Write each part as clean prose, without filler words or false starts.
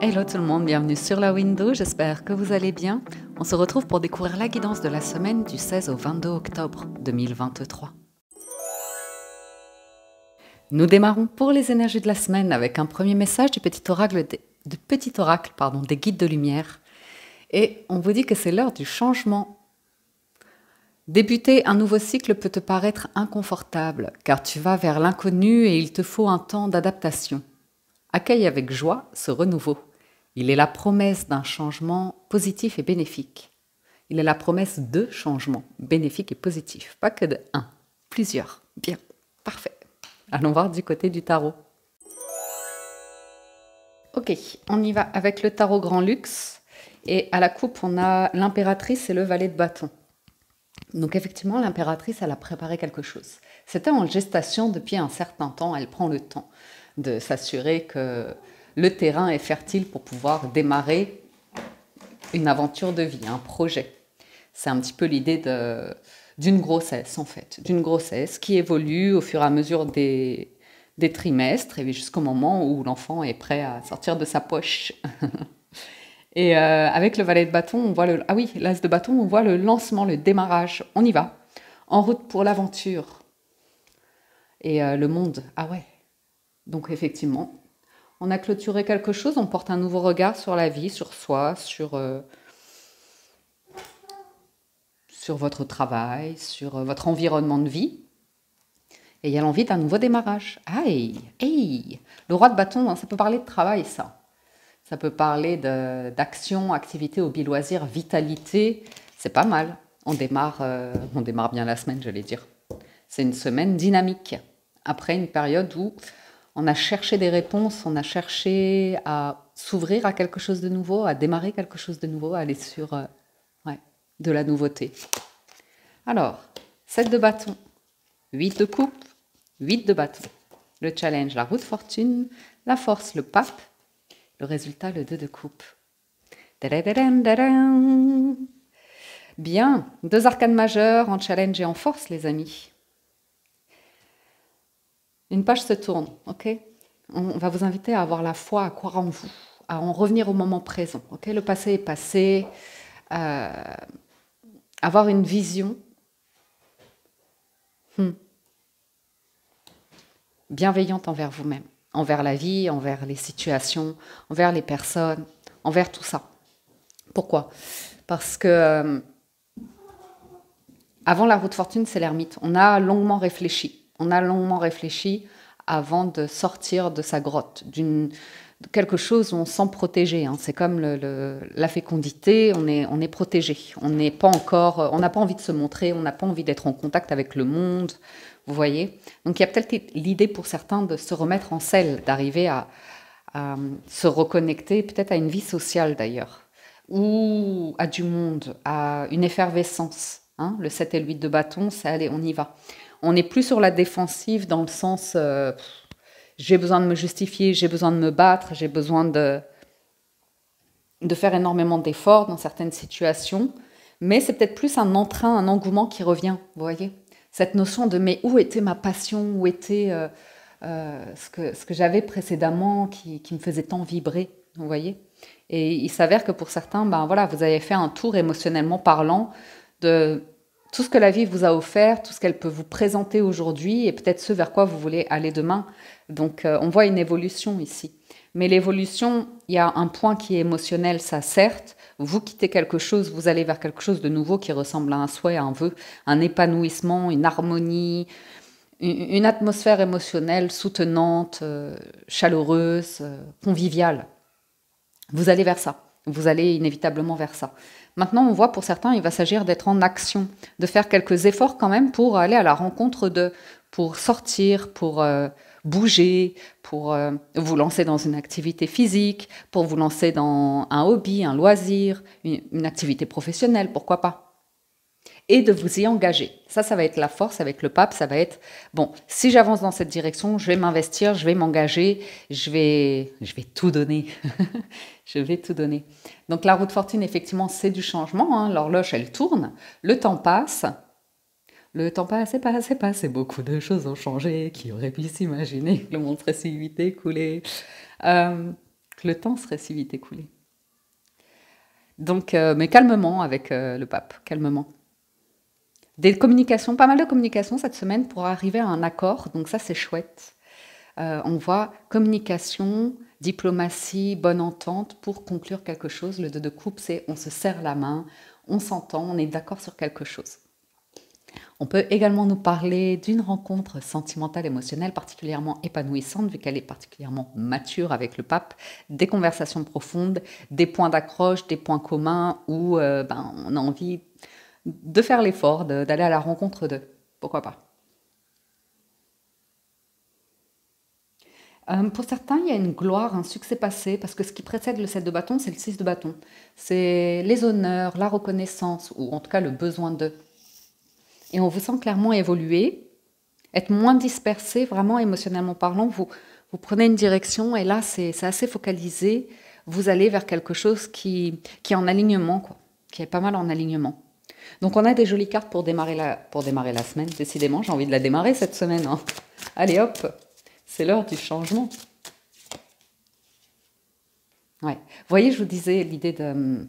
Hello tout le monde, bienvenue sur la window, j'espère que vous allez bien. On se retrouve pour découvrir la guidance de la semaine du 16 au 22 octobre 2023. Nous démarrons pour les énergies de la semaine avec un premier message du petit oracle, des guides de lumière. Et on vous dit que c'est l'heure du changement. Débuter un nouveau cycle peut te paraître inconfortable, car tu vas vers l'inconnu et il te faut un temps d'adaptation. Accueille avec joie ce renouveau. Il est la promesse d'un changement positif et bénéfique. Il est la promesse de changements bénéfiques et positifs, pas que de un, plusieurs. Bien, parfait. Allons voir du côté du tarot. Ok, on y va avec le tarot Grand Luxe. Et à la coupe, on a l'impératrice et le valet de bâton. Donc effectivement, l'impératrice, elle a préparé quelque chose. C'était en gestation depuis un certain temps. Elle prend le temps de s'assurer que le terrain est fertile pour pouvoir démarrer une aventure de vie, un projet. C'est un petit peu l'idée d'une grossesse, en fait. D'une grossesse qui évolue au fur et à mesure des trimestres et jusqu'au moment où l'enfant est prêt à sortir de sa poche. Et avec le valet de bâton, on voit l'as de bâton, on voit le lancement, le démarrage. On y va. En route pour l'aventure. Et le monde, ah ouais. Donc effectivement, on a clôturé quelque chose, on porte un nouveau regard sur la vie, sur soi, sur votre travail, sur votre environnement de vie. Et il y a l'envie d'un nouveau démarrage. Aïe, hey. Le roi de bâton, hein, ça peut parler de travail, ça. Ça peut parler d'action, activité, hobby, loisir, vitalité. C'est pas mal. On démarre bien la semaine, j'allais dire. C'est une semaine dynamique. Après une période où on a cherché des réponses, on a cherché à s'ouvrir à quelque chose de nouveau, à démarrer quelque chose de nouveau, à aller sur de la nouveauté. Alors, 7 de bâton, 8 de coupe, 8 de bâton. Le challenge, la roue de fortune, la force, le pape. Le résultat, le 2 de coupe. Bien, 2 arcanes majeures en challenge et en force, les amis. Une page se tourne, ok? On va vous inviter à avoir la foi, à croire en vous, à en revenir au moment présent, ok? Le passé est passé, avoir une vision bienveillante envers vous-même, envers la vie, envers les situations, envers les personnes, envers tout ça. Pourquoi? Parce que avant la roue de fortune, c'est l'ermite. On a longuement réfléchi. Avant de sortir de sa grotte, quelque chose où on se sent protégé. Hein. C'est comme la fécondité, on est protégé. On n'a pas envie de se montrer, on n'a pas envie d'être en contact avec le monde. Vous voyez? Donc il y a peut-être l'idée pour certains de se remettre en selle, d'arriver à se reconnecter, peut-être à une vie sociale d'ailleurs, ou à du monde, à une effervescence. Hein. Le 7 et le 8 de bâton, c'est allez, on y va. On n'est plus sur la défensive dans le sens j'ai besoin de me justifier, j'ai besoin de me battre, j'ai besoin de faire énormément d'efforts dans certaines situations, mais c'est peut-être plus un entrain, un engouement qui revient, vous voyez? Cette notion de mais où était ma passion, où était ce que j'avais précédemment qui me faisait tant vibrer, vous voyez? Et il s'avère que pour certains, vous avez fait un tour émotionnellement parlant de tout ce que la vie vous a offert, tout ce qu'elle peut vous présenter aujourd'hui et peut-être ce vers quoi vous voulez aller demain. Donc on voit une évolution ici. Mais l'évolution, il y a un point qui est émotionnel, ça certes. Vous quittez quelque chose, vous allez vers quelque chose de nouveau qui ressemble à un souhait, à un vœu, un épanouissement, une harmonie, une atmosphère émotionnelle soutenante, chaleureuse, conviviale. Vous allez vers ça. Vous allez inévitablement vers ça. Maintenant, on voit pour certains, il va s'agir d'être en action, de faire quelques efforts quand même pour aller à la rencontre pour sortir, pour bouger, pour vous lancer dans une activité physique, pour vous lancer dans un hobby, un loisir, une activité professionnelle, pourquoi pas. Et de vous y engager. Ça va être la force avec le pape, ça va être, bon, si j'avance dans cette direction, je vais m'investir, je vais m'engager, je vais tout donner. Je vais tout donner. Donc la roue de fortune, effectivement, c'est du changement. Hein. L'horloge, elle tourne, le temps passe. Le temps passe et passe, et beaucoup de choses ont changé. Qui aurait pu s'imaginer que le monde serait si vite écoulé que le temps serait si vite écoulé. Donc, mais calmement avec le pape, calmement. Des communications, pas mal de communications cette semaine pour arriver à un accord, donc ça c'est chouette. On voit communication, diplomatie, bonne entente pour conclure quelque chose. Le 2 de coupe, c'est on se serre la main, on s'entend, on est d'accord sur quelque chose. On peut également nous parler d'une rencontre sentimentale, émotionnelle, particulièrement épanouissante, vu qu'elle est particulièrement mature avec le pape, des conversations profondes, des points d'accroche, des points communs où on a envie de faire l'effort, d'aller à la rencontre d'eux. Pourquoi pas? Pour certains, il y a une gloire, un succès passé, parce que ce qui précède le 7 de bâton, c'est le 6 de bâton. C'est les honneurs, la reconnaissance, ou en tout cas le besoin d'eux. Et on vous sent clairement évoluer, être moins dispersé, vraiment émotionnellement parlant. Vous prenez une direction et là, c'est assez focalisé. Vous allez vers quelque chose qui est en alignement, quoi, qui est pas mal en alignement. Donc on a des jolies cartes pour démarrer la semaine. Décidément, j'ai envie de la démarrer cette semaine, hein. Allez hop, c'est l'heure du changement. Ouais. Vous voyez, je vous disais l'idée de...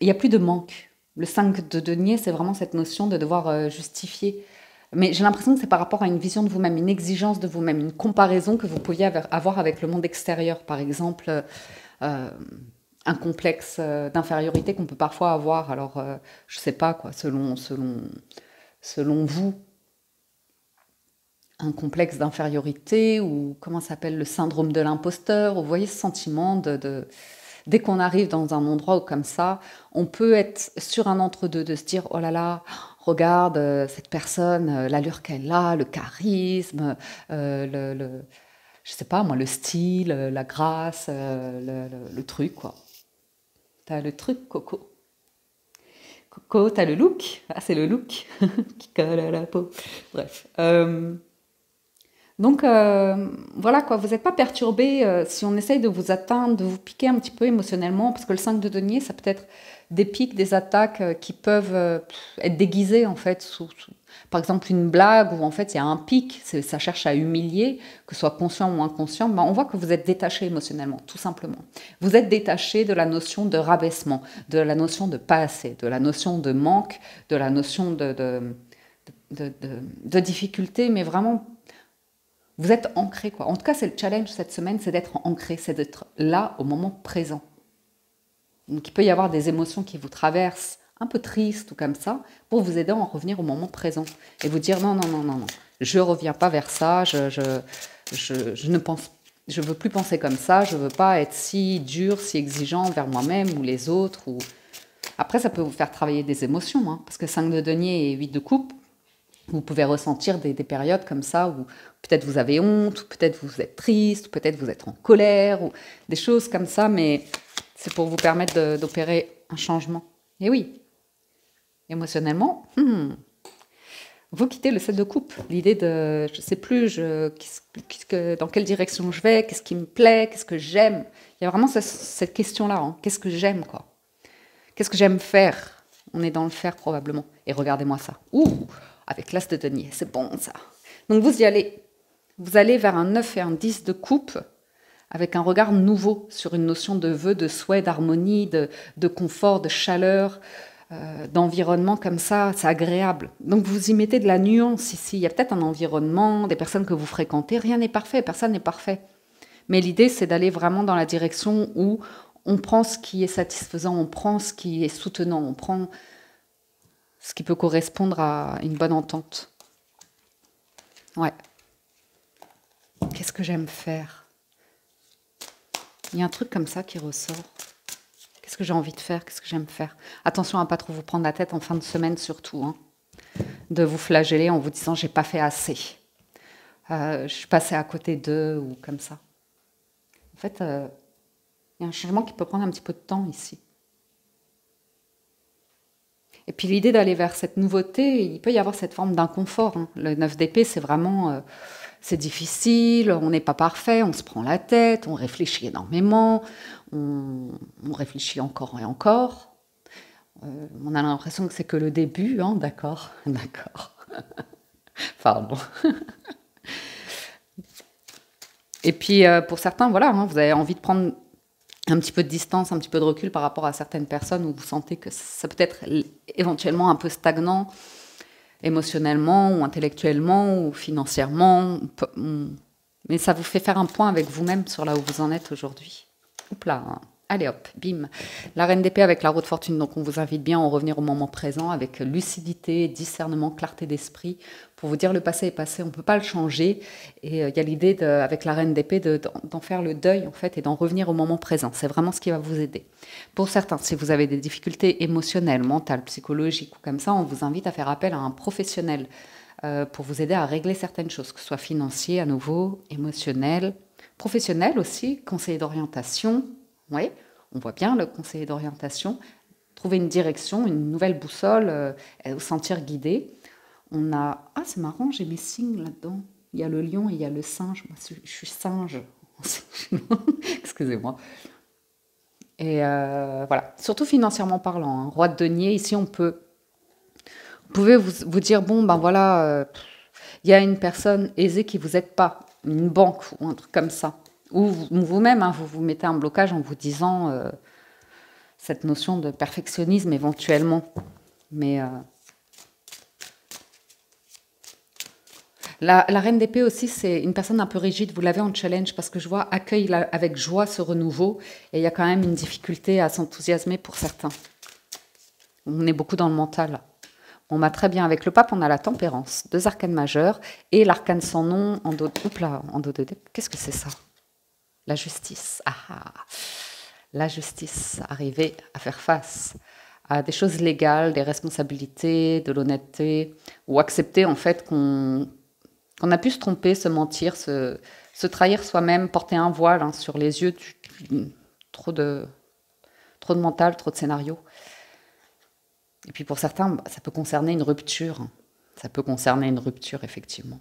il n'y a plus de manque. Le 5 de denier, c'est vraiment cette notion de devoir justifier. Mais j'ai l'impression que c'est par rapport à une vision de vous-même, une exigence de vous-même, une comparaison que vous pouviez avoir avec le monde extérieur. Par exemple, un complexe d'infériorité qu'on peut parfois avoir. Alors, je ne sais pas, quoi, selon vous, un complexe d'infériorité ou comment ça s'appelle, le syndrome de l'imposteur. Vous voyez ce sentiment dès qu'on arrive dans un endroit où comme ça, on peut être sur un entre-deux, de se dire, oh là là, regarde cette personne, l'allure qu'elle a, le charisme, je sais pas moi, le style, la grâce, le truc, quoi. T'as le truc, Coco. Coco, t'as le look. Ah, c'est le look qui colle à la peau. Bref. Donc voilà quoi, vous n'êtes pas perturbé si on essaye de vous atteindre, de vous piquer un petit peu émotionnellement, parce que le 5 de denier, ça peut être des pics, des attaques qui peuvent être déguisées en fait, par exemple une blague où en fait il y a un pic, ça cherche à humilier, que ce soit conscient ou inconscient, on voit que vous êtes détaché émotionnellement, tout simplement. Vous êtes détaché de la notion de rabaissement, de la notion de pas assez, de la notion de manque, de la notion de difficulté, mais vraiment... Vous êtes ancré, quoi. En tout cas, c'est le challenge cette semaine, c'est d'être ancré, c'est d'être là au moment présent. Donc, il peut y avoir des émotions qui vous traversent, un peu tristes ou comme ça, pour vous aider à en revenir au moment présent. Et vous dire non, non, non, non, non, je ne reviens pas vers ça, je ne pense, je veux plus penser comme ça, je veux pas être si dur, si exigeant envers moi-même ou les autres. Après, ça peut vous faire travailler des émotions, hein, parce que 5 de denier et 8 de coupe, vous pouvez ressentir des périodes comme ça où peut-être vous avez honte, ou peut-être vous êtes triste, ou peut-être vous êtes en colère, ou des choses comme ça, mais c'est pour vous permettre d'opérer un changement. Et oui, émotionnellement, vous quittez le 7 de coupe. L'idée de, je ne sais plus dans quelle direction je vais, qu'est-ce qui me plaît, qu'est-ce que j'aime. Il y a vraiment cette question-là, hein. Qu'est-ce que j'aime, quoi? Qu'est-ce que j'aime faire? On est dans le faire probablement. Et regardez-moi ça. Ouh, avec l'as de denier, c'est bon ça. Donc vous y allez. Vous allez vers un 9 et un 10 de coupe avec un regard nouveau sur une notion de vœu, de souhait, d'harmonie, de confort, de chaleur, d'environnement comme ça, c'est agréable. Donc vous y mettez de la nuance ici. Il y a peut-être un environnement, des personnes que vous fréquentez. Rien n'est parfait, personne n'est parfait. Mais l'idée, c'est d'aller vraiment dans la direction où on prend ce qui est satisfaisant, on prend ce qui est soutenant, on prend ce qui peut correspondre à une bonne entente. Ouais. Qu'est-ce que j'aime faire? Il y a un truc comme ça qui ressort. Qu'est-ce que j'ai envie de faire? Qu'est-ce que j'aime faire? Attention à ne pas trop vous prendre la tête en fin de semaine surtout, hein. De vous flageller en vous disant j'ai pas fait assez. Je suis passée à côté d'eux ou comme ça. En fait, il y a un changement qui peut prendre un petit peu de temps ici. Et puis l'idée d'aller vers cette nouveauté, il peut y avoir cette forme d'inconfort, hein. Le 9 d'épée, c'est vraiment... c'est difficile, on n'est pas parfait, on se prend la tête, on réfléchit énormément, on réfléchit encore et encore. On a l'impression que c'est que le début, hein, d'accord, d'accord. Pardon. Et puis, pour certains, voilà, hein, vous avez envie de prendre un petit peu de distance, un petit peu de recul par rapport à certaines personnes où vous sentez que ça peut être éventuellement un peu stagnant émotionnellement ou intellectuellement ou financièrement. Mais ça vous fait faire un point avec vous-même sur là où vous en êtes aujourd'hui. Oups là, hein. Allez hop, bim. La reine d'épée avec la roue de fortune, donc on vous invite bien à revenir au moment présent avec lucidité, discernement, clarté d'esprit. Pour vous dire le passé est passé, on ne peut pas le changer. Et il y a l'idée, avec la reine d'épée, d'en faire le deuil en fait et d'en revenir au moment présent. C'est vraiment ce qui va vous aider. Pour certains, si vous avez des difficultés émotionnelles, mentales, psychologiques ou comme ça, on vous invite à faire appel à un professionnel pour vous aider à régler certaines choses, que ce soit financier à nouveau, émotionnel, professionnel aussi, conseiller d'orientation. Oui, on voit bien le conseiller d'orientation. Trouver une direction, une nouvelle boussole, vous sentir guidé. On a... Ah, c'est marrant, j'ai mes signes là-dedans. Il y a le lion et il y a le singe. Moi, je suis singe. Excusez-moi. Et voilà, surtout financièrement parlant. Hein. Roi de denier, ici, vous pouvez vous dire, bon, ben voilà, il y a une personne aisée qui vous aide pas, une banque ou un truc comme ça. Ou vous-même, hein, vous vous mettez un blocage en vous disant cette notion de perfectionnisme éventuellement. Mais la reine d'épée aussi, c'est une personne un peu rigide. Vous l'avez en challenge parce que je vois accueille avec joie ce renouveau. Et il y a quand même une difficulté à s'enthousiasmer pour certains. On est beaucoup dans le mental. On va très bien avec le pape, on a la tempérance, 2 arcanes majeures et l'arcane sans nom en dos. Oups là, en dos de. Qu'est-ce que c'est ça? La justice. Ah, ah. La justice, arriver à faire face à des choses légales, des responsabilités, de l'honnêteté, ou accepter en fait qu'on a pu se tromper, se mentir, se trahir soi-même, porter un voile hein, sur les yeux, trop de mental, trop de scénarios. Et puis pour certains, ça peut concerner une rupture. Ça peut concerner une rupture, effectivement.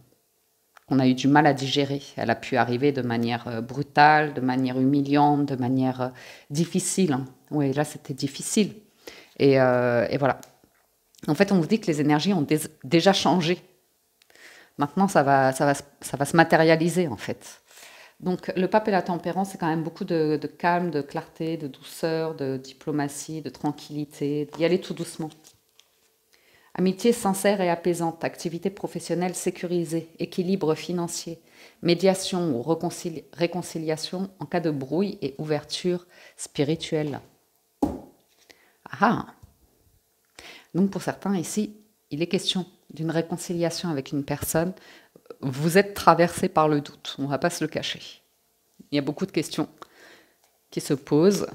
On a eu du mal à digérer. Elle a pu arriver de manière brutale, de manière humiliante, de manière difficile. Oui, là, c'était difficile. Et voilà. En fait, on vous dit que les énergies ont déjà changé. Maintenant, ça va se matérialiser, en fait. Donc, le pape et la tempérance, c'est quand même beaucoup de calme, de clarté, de douceur, de diplomatie, de tranquillité, d'y aller tout doucement. Amitié sincère et apaisante, activité professionnelle sécurisée, équilibre financier, médiation ou réconciliation en cas de brouille et ouverture spirituelle. Ah. Donc pour certains ici, il est question d'une réconciliation avec une personne. Vous êtes traversé par le doute, on ne va pas se le cacher. Il y a beaucoup de questions qui se posent.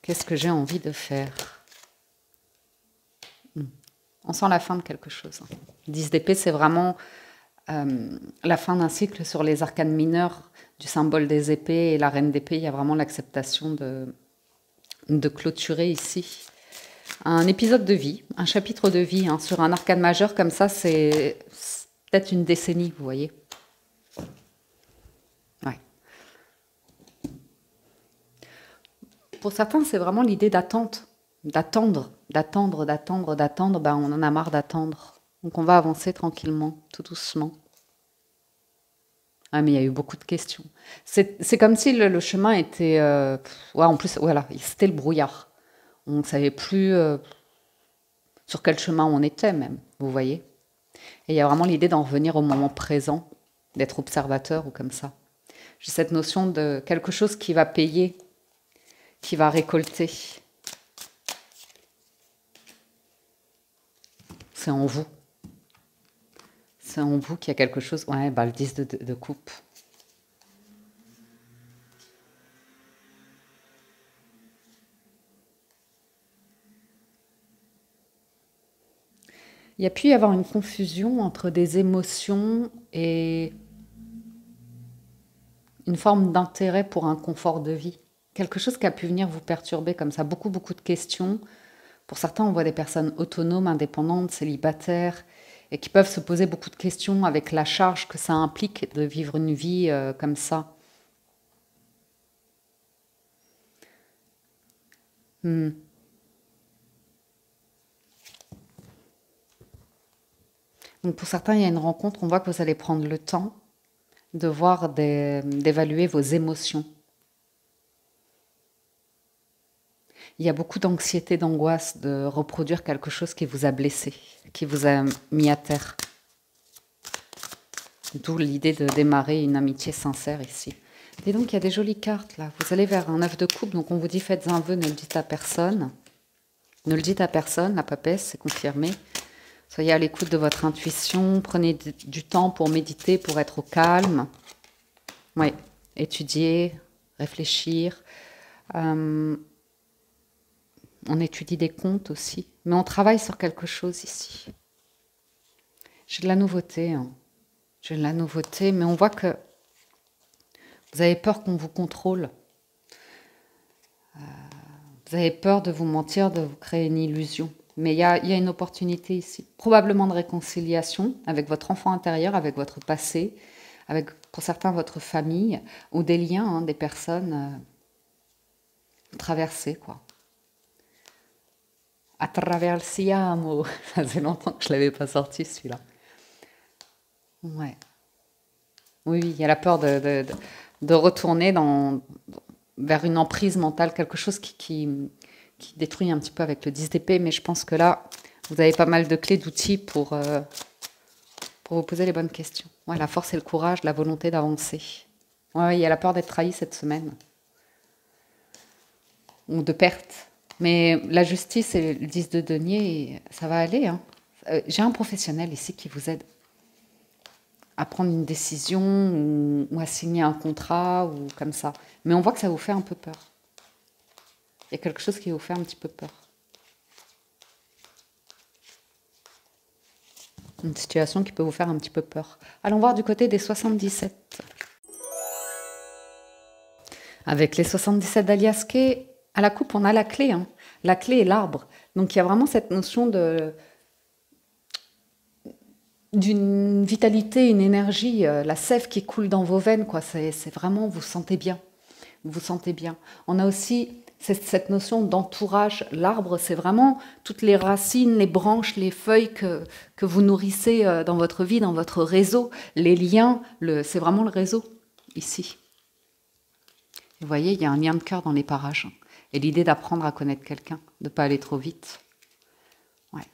Qu'est-ce que j'ai envie de faire? On sent la fin de quelque chose. 10 d'épée, c'est vraiment la fin d'un cycle sur les arcanes mineurs du symbole des épées et la reine d'épée. Il y a vraiment l'acceptation de clôturer ici un épisode de vie, un chapitre de vie. Hein, sur un arcane majeur comme ça, c'est peut-être une décennie, vous voyez. Ouais. Pour certains, c'est vraiment l'idée d'attente, d'attendre. Ben, on en a marre d'attendre. Donc on va avancer tranquillement, tout doucement. Ah, mais il y a eu beaucoup de questions. C'est comme si le chemin était... ouais, en plus, voilà, c'était le brouillard. On ne savait plus sur quel chemin on était même, vous voyez. Et il y a vraiment l'idée d'en revenir au moment présent, d'être observateur ou comme ça. J'ai cette notion de quelque chose qui va payer, qui va récolter. C'est en vous. C'est en vous qu'il y a quelque chose... Ouais, bah, le 10 de coupe. Il y a pu y avoir une confusion entre des émotions et une forme d'intérêt pour un confort de vie. Quelque chose qui a pu venir vous perturber comme ça. Beaucoup, beaucoup de questions. Pour certains, on voit des personnes autonomes, indépendantes, célibataires, et qui peuvent se poser beaucoup de questions avec la charge que ça implique de vivre une vie comme ça. Donc pour certains, il y a une rencontre, on voit que vous allez prendre le temps de voir, d'évaluer vos émotions. Il y a beaucoup d'anxiété, d'angoisse de reproduire quelque chose qui vous a blessé, qui vous a mis à terre. D'où l'idée de démarrer une amitié sincère ici. Et donc, il y a des jolies cartes là. Vous allez vers un 9 de coupe, donc on vous dit faites un vœu, ne le dites à personne. Ne le dites à personne, la papesse, c'est confirmé. Soyez à l'écoute de votre intuition, prenez du temps pour méditer, pour être au calme. Oui, étudier, réfléchir. On étudie des contes aussi, mais on travaille sur quelque chose ici. J'ai de la nouveauté, hein. J'ai de la nouveauté, mais on voit que vous avez peur qu'on vous contrôle. Vous avez peur de vous mentir, de vous créer une illusion. Mais il y a une opportunité ici, probablement de réconciliation avec votre enfant intérieur, avec votre passé, avec pour certains votre famille, ou des liens, hein, des personnes traversées, quoi. Attraversiamo, ça faisait longtemps que je ne l'avais pas sorti celui-là. Ouais. Oui, il y a la peur de retourner vers une emprise mentale, quelque chose qui détruit un petit peu avec le 10 d'épée, mais je pense que là, vous avez pas mal de clés, d'outils pour vous poser les bonnes questions. Ouais, la force et le courage, la volonté d'avancer. Ouais, il y a la peur d'être trahi cette semaine. Ou de perte. Mais la justice et le 10 de denier, ça va aller, hein. J'ai un professionnel ici qui vous aide à prendre une décision ou à signer un contrat ou comme ça. Mais on voit que ça vous fait un peu peur. Il y a quelque chose qui vous fait un petit peu peur. Une situation qui peut vous faire un petit peu peur. Allons voir du côté des 77. Avec les 77 d'Aliaske, à la coupe, on a la clé. Hein. La clé est l'arbre. Donc il y a vraiment cette notion d'une vitalité, une énergie, la sève qui coule dans vos veines, quoi. C'est vraiment, vous sentez bien. Vous vous sentez bien. On a aussi cette notion d'entourage. L'arbre, c'est vraiment toutes les racines, les branches, les feuilles que vous nourrissez dans votre vie, dans votre réseau. Les liens, c'est vraiment le réseau, ici. Vous voyez, il y a un lien de cœur dans les parages. Et l'idée d'apprendre à connaître quelqu'un, de ne pas aller trop vite. Ouais.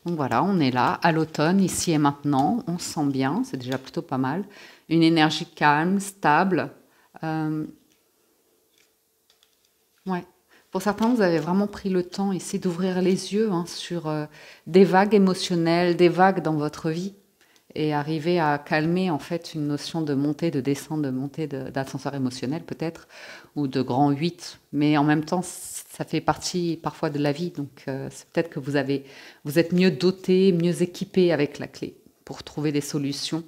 Donc voilà, on est là, à l'automne, ici et maintenant. On se sent bien, c'est déjà plutôt pas mal. Une énergie calme, stable. Ouais. Pour certains, vous avez vraiment pris le temps ici d'ouvrir les yeux sur des vagues émotionnelles, des vagues dans votre vie et arriver à calmer en fait une notion de montée, de descente, de montée d'ascenseur émotionnel peut-être, ou de grand 8. Mais en même temps, ça fait partie parfois de la vie. Donc c'est peut-être que vous êtes mieux doté, mieux équipé avec la clé pour trouver des solutions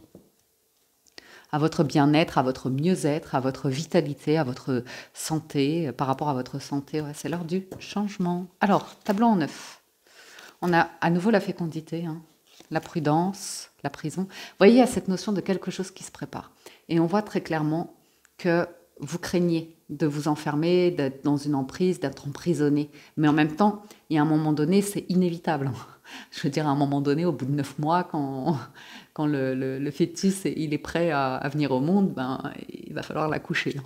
à votre bien-être, à votre mieux-être, à votre vitalité, à votre santé, par rapport à votre santé. Ouais, c'est l'heure du changement. Alors, tableau en 9. On a à nouveau la fécondité, hein, la prudence, la prison. Vous voyez, il y a cette notion de quelque chose qui se prépare. Et on voit très clairement que vous craignez de vous enfermer, d'être dans une emprise, d'être emprisonné. Mais en même temps, il y a un moment donné, c'est inévitable. Je veux dire, à un moment donné, au bout de 9 mois, quand le fœtus il est prêt à venir au monde, il va falloir l'accoucher.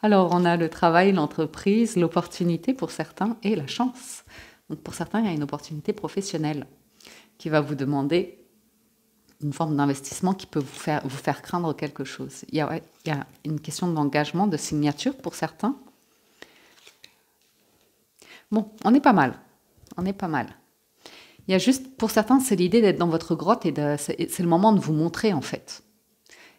Alors, on a le travail, l'entreprise, l'opportunité pour certains et la chance. Donc, pour certains, il y a une opportunité professionnelle qui va vous demander une forme d'investissement qui peut vous faire craindre quelque chose. Il y a une question d'engagement, de signature pour certains. Bon, on est pas mal. On est pas mal. Il y a juste, pour certains, c'est l'idée d'être dans votre grotte et c'est le moment de vous montrer en fait.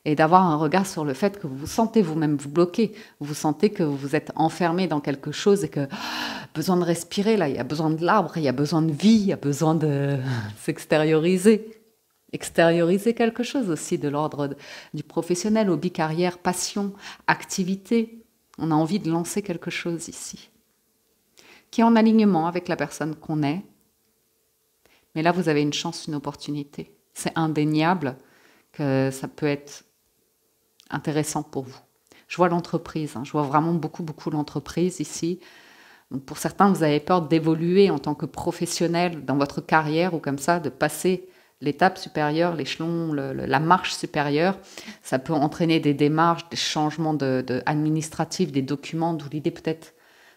Et d'avoir un regard sur le fait que vous vous sentez vous-même vous bloquer. Vous sentez que vous êtes enfermé dans quelque chose et que besoin de respirer là, il y a besoin de l'arbre, il y a besoin de vie, il y a besoin de s'extérioriser. Extérioriser quelque chose aussi de l'ordre du professionnel, hobby, carrière, passion, activité. On a envie de lancer quelque chose ici, qui est en alignement avec la personne qu'on est. Mais là, vous avez une chance, une opportunité. C'est indéniable que ça peut être intéressant pour vous. Je vois l'entreprise, je vois vraiment beaucoup l'entreprise ici. Donc pour certains, vous avez peur d'évoluer en tant que professionnel dans votre carrière ou comme ça, de passer l'étape supérieure, l'échelon, la marche supérieure. Ça peut entraîner des démarches, des changements administratifs, des documents, d'où l'idée peut-être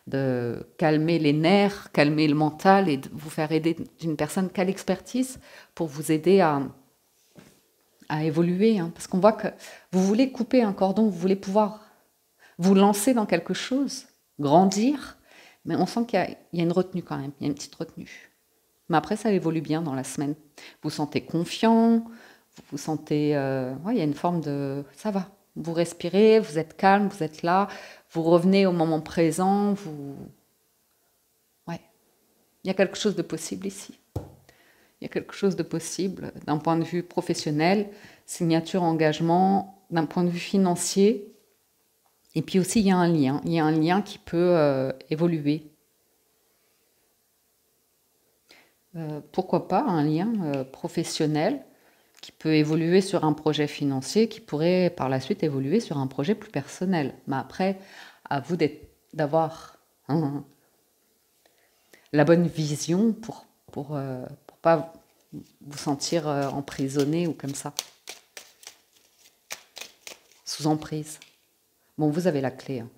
de calmer les nerfs, calmer le mental et de vous faire aider d'une personne qui a l'expertise pour vous aider à évoluer. Hein. Parce qu'on voit que vous voulez couper un cordon, vous voulez pouvoir vous lancer dans quelque chose, grandir, mais on sent qu'il y a une retenue quand même, il y a une petite retenue. Mais après, ça évolue bien dans la semaine. Vous vous sentez confiant, vous vous sentez... il y a une forme de... Ça va. Vous respirez, vous êtes calme, vous êtes là, vous revenez au moment présent, Ouais. Il y a quelque chose de possible ici. Il y a quelque chose de possible d'un point de vue professionnel, signature, engagement, d'un point de vue financier. Et puis aussi, il y a un lien. Il y a un lien qui peut évoluer. Pourquoi pas un lien professionnel qui peut évoluer sur un projet financier, qui pourrait par la suite évoluer sur un projet plus personnel. Mais après, à vous d'avoir la bonne vision pour pas vous sentir emprisonné ou comme ça, sous emprise. Bon, vous avez la clé. Hein.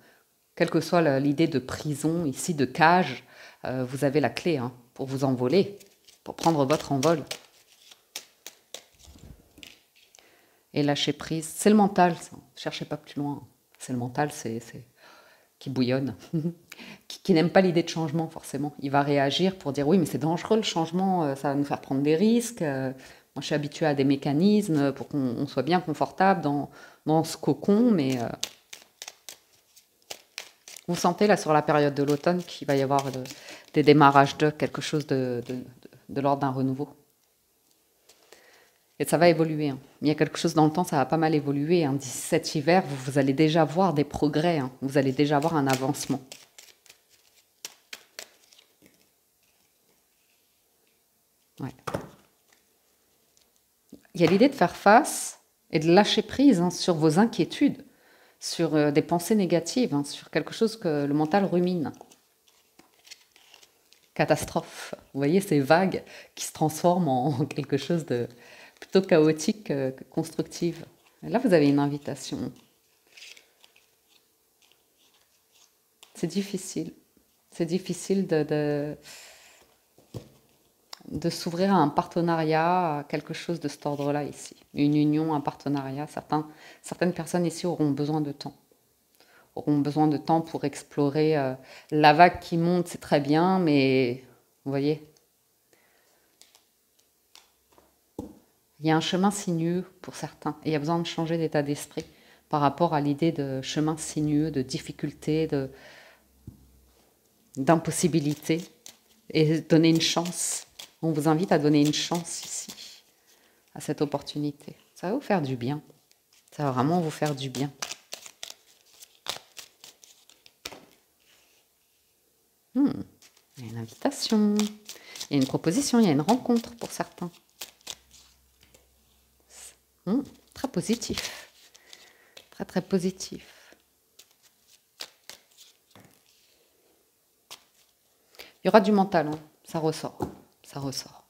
Quelle que soit l'idée de prison, ici, de cage, vous avez la clé pour vous envoler, pour prendre votre envol. Et lâcher prise. C'est le mental, ça. Ne cherchez pas plus loin. C'est le mental, qui bouillonne, qui n'aime pas l'idée de changement, forcément. Il va réagir pour dire, oui, mais c'est dangereux le changement, ça va nous faire prendre des risques. Moi, je suis habituée à des mécanismes pour qu'on soit bien confortable dans ce cocon, mais... Vous sentez là sur la période de l'automne qu'il va y avoir des démarrages de quelque chose de l'ordre d'un renouveau. Et ça va évoluer. Hein. Il y a quelque chose dans le temps, ça va pas mal évoluer. Hein. D'ici cet hiver, vous allez déjà voir des progrès. Hein. Vous allez déjà voir un avancement. Ouais. Il y a l'idée de faire face et de lâcher prise sur vos inquiétudes, sur des pensées négatives, sur quelque chose que le mental rumine. Catastrophe. Vous voyez ces vagues qui se transforment en quelque chose de plutôt chaotique que constructive. Et là, vous avez une invitation. C'est difficile. C'est difficile de s'ouvrir à un partenariat, à quelque chose de cet ordre-là ici. Une union, un partenariat. Certaines personnes ici auront besoin de temps. Auront besoin de temps pour explorer la vague qui monte, c'est très bien, mais vous voyez, il y a un chemin sinueux pour certains. Et il y a besoin de changer d'état d'esprit par rapport à l'idée de chemin sinueux, de difficulté, d'impossibilité. Et donner une chance. On vous invite à donner une chance ici, à cette opportunité. Ça va vous faire du bien. Ça va vraiment vous faire du bien. Il y a une invitation, il y a une proposition, il y a une rencontre pour certains. Très positif. Très, très positif. Il y aura du mental, ça ressort. Ça ressort.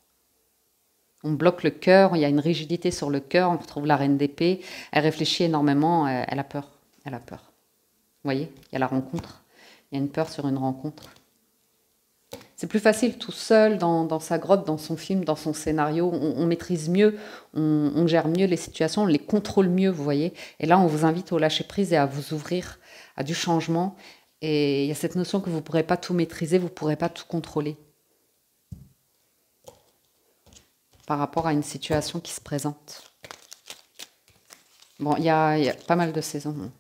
On bloque le cœur, il y a une rigidité sur le cœur, on retrouve la reine d'épée, elle réfléchit énormément, elle a peur. Elle a peur. Vous voyez, il y a la rencontre. Il y a une peur sur une rencontre. C'est plus facile tout seul, dans sa grotte, dans son film, dans son scénario. On maîtrise mieux, on gère mieux les situations, on les contrôle mieux, vous voyez. Et là, on vous invite au lâcher-prise et à vous ouvrir à du changement. Et il y a cette notion que vous ne pourrez pas tout maîtriser, vous ne pourrez pas tout contrôler. Par rapport à une situation qui se présente. Bon, il y a pas mal de saisons.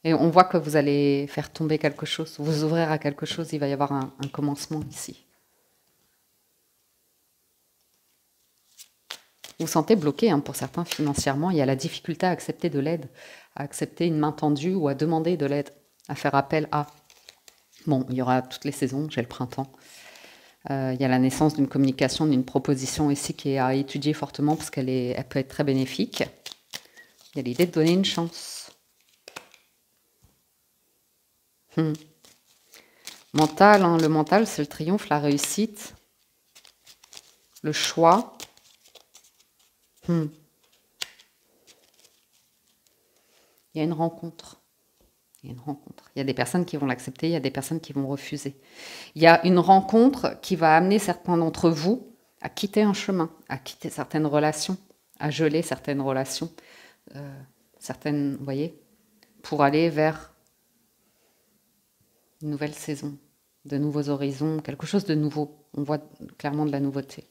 Et on voit que vous allez faire tomber quelque chose, vous ouvrir à quelque chose, il va y avoir un commencement ici. Vous vous sentez bloqué, pour certains financièrement, il y a la difficulté à accepter de l'aide, à accepter une main tendue ou à demander de l'aide, à faire appel à... Bon, il y aura toutes les saisons, j'ai le printemps. Il y a la naissance d'une communication, d'une proposition ici qui est à étudier fortement parce elle peut être très bénéfique. Il y a l'idée de donner une chance. Mental, hein, le mental, c'est le triomphe, la réussite, le choix. Il y a une rencontre. Il y a une rencontre. Il y a des personnes qui vont l'accepter, il y a des personnes qui vont refuser. Il y a une rencontre qui va amener certains d'entre vous à quitter un chemin, à quitter certaines relations, à geler certaines relations, certaines, vous voyez, pour aller vers une nouvelle saison, de nouveaux horizons, quelque chose de nouveau. On voit clairement de la nouveauté.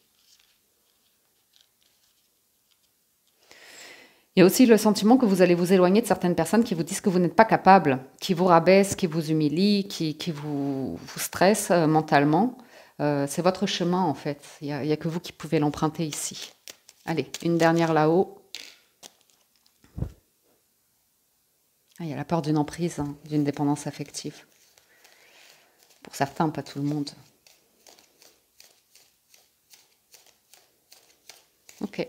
Il y a aussi le sentiment que vous allez vous éloigner de certaines personnes qui vous disent que vous n'êtes pas capable, qui vous rabaissent, qui vous humilient, qui vous stressent mentalement. C'est votre chemin en fait. Il n'y a que vous qui pouvez l'emprunter ici. Allez, une dernière là-haut. Il y a la peur d'une emprise, hein, d'une dépendance affective. Pour certains, pas tout le monde. Ok.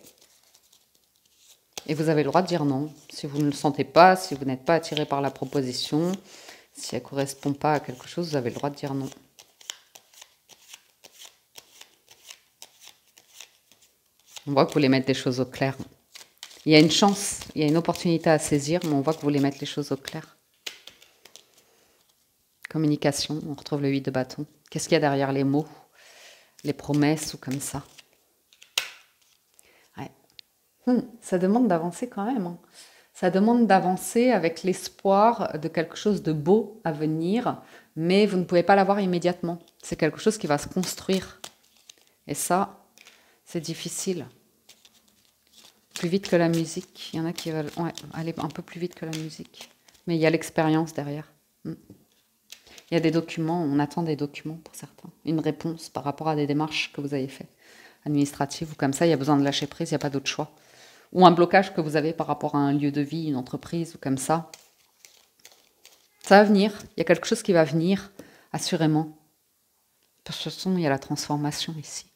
Et vous avez le droit de dire non. Si vous ne le sentez pas, si vous n'êtes pas attiré par la proposition, si elle ne correspond pas à quelque chose, vous avez le droit de dire non. On voit que vous voulez mettre les choses au clair. Il y a une chance, il y a une opportunité à saisir, mais on voit que vous voulez mettre les choses au clair. Communication, on retrouve le 8 de bâton. Qu'est-ce qu'il y a derrière les mots, les promesses ou comme ça? Ouais. Ça demande d'avancer quand même. Hein. Ça demande d'avancer avec l'espoir de quelque chose de beau à venir, mais vous ne pouvez pas l'avoir immédiatement. C'est quelque chose qui va se construire. Et ça, c'est difficile. Plus vite que la musique. Il y en a qui veulent aller un peu plus vite que la musique. Mais il y a l'expérience derrière. Il y a des documents, on attend des documents pour certains. Une réponse par rapport à des démarches que vous avez faites, administratives ou comme ça, il y a besoin de lâcher prise, il n'y a pas d'autre choix. Ou un blocage que vous avez par rapport à un lieu de vie, une entreprise ou comme ça. Ça va venir, il y a quelque chose qui va venir, assurément. Parce que de toute façon, il y a la transformation ici.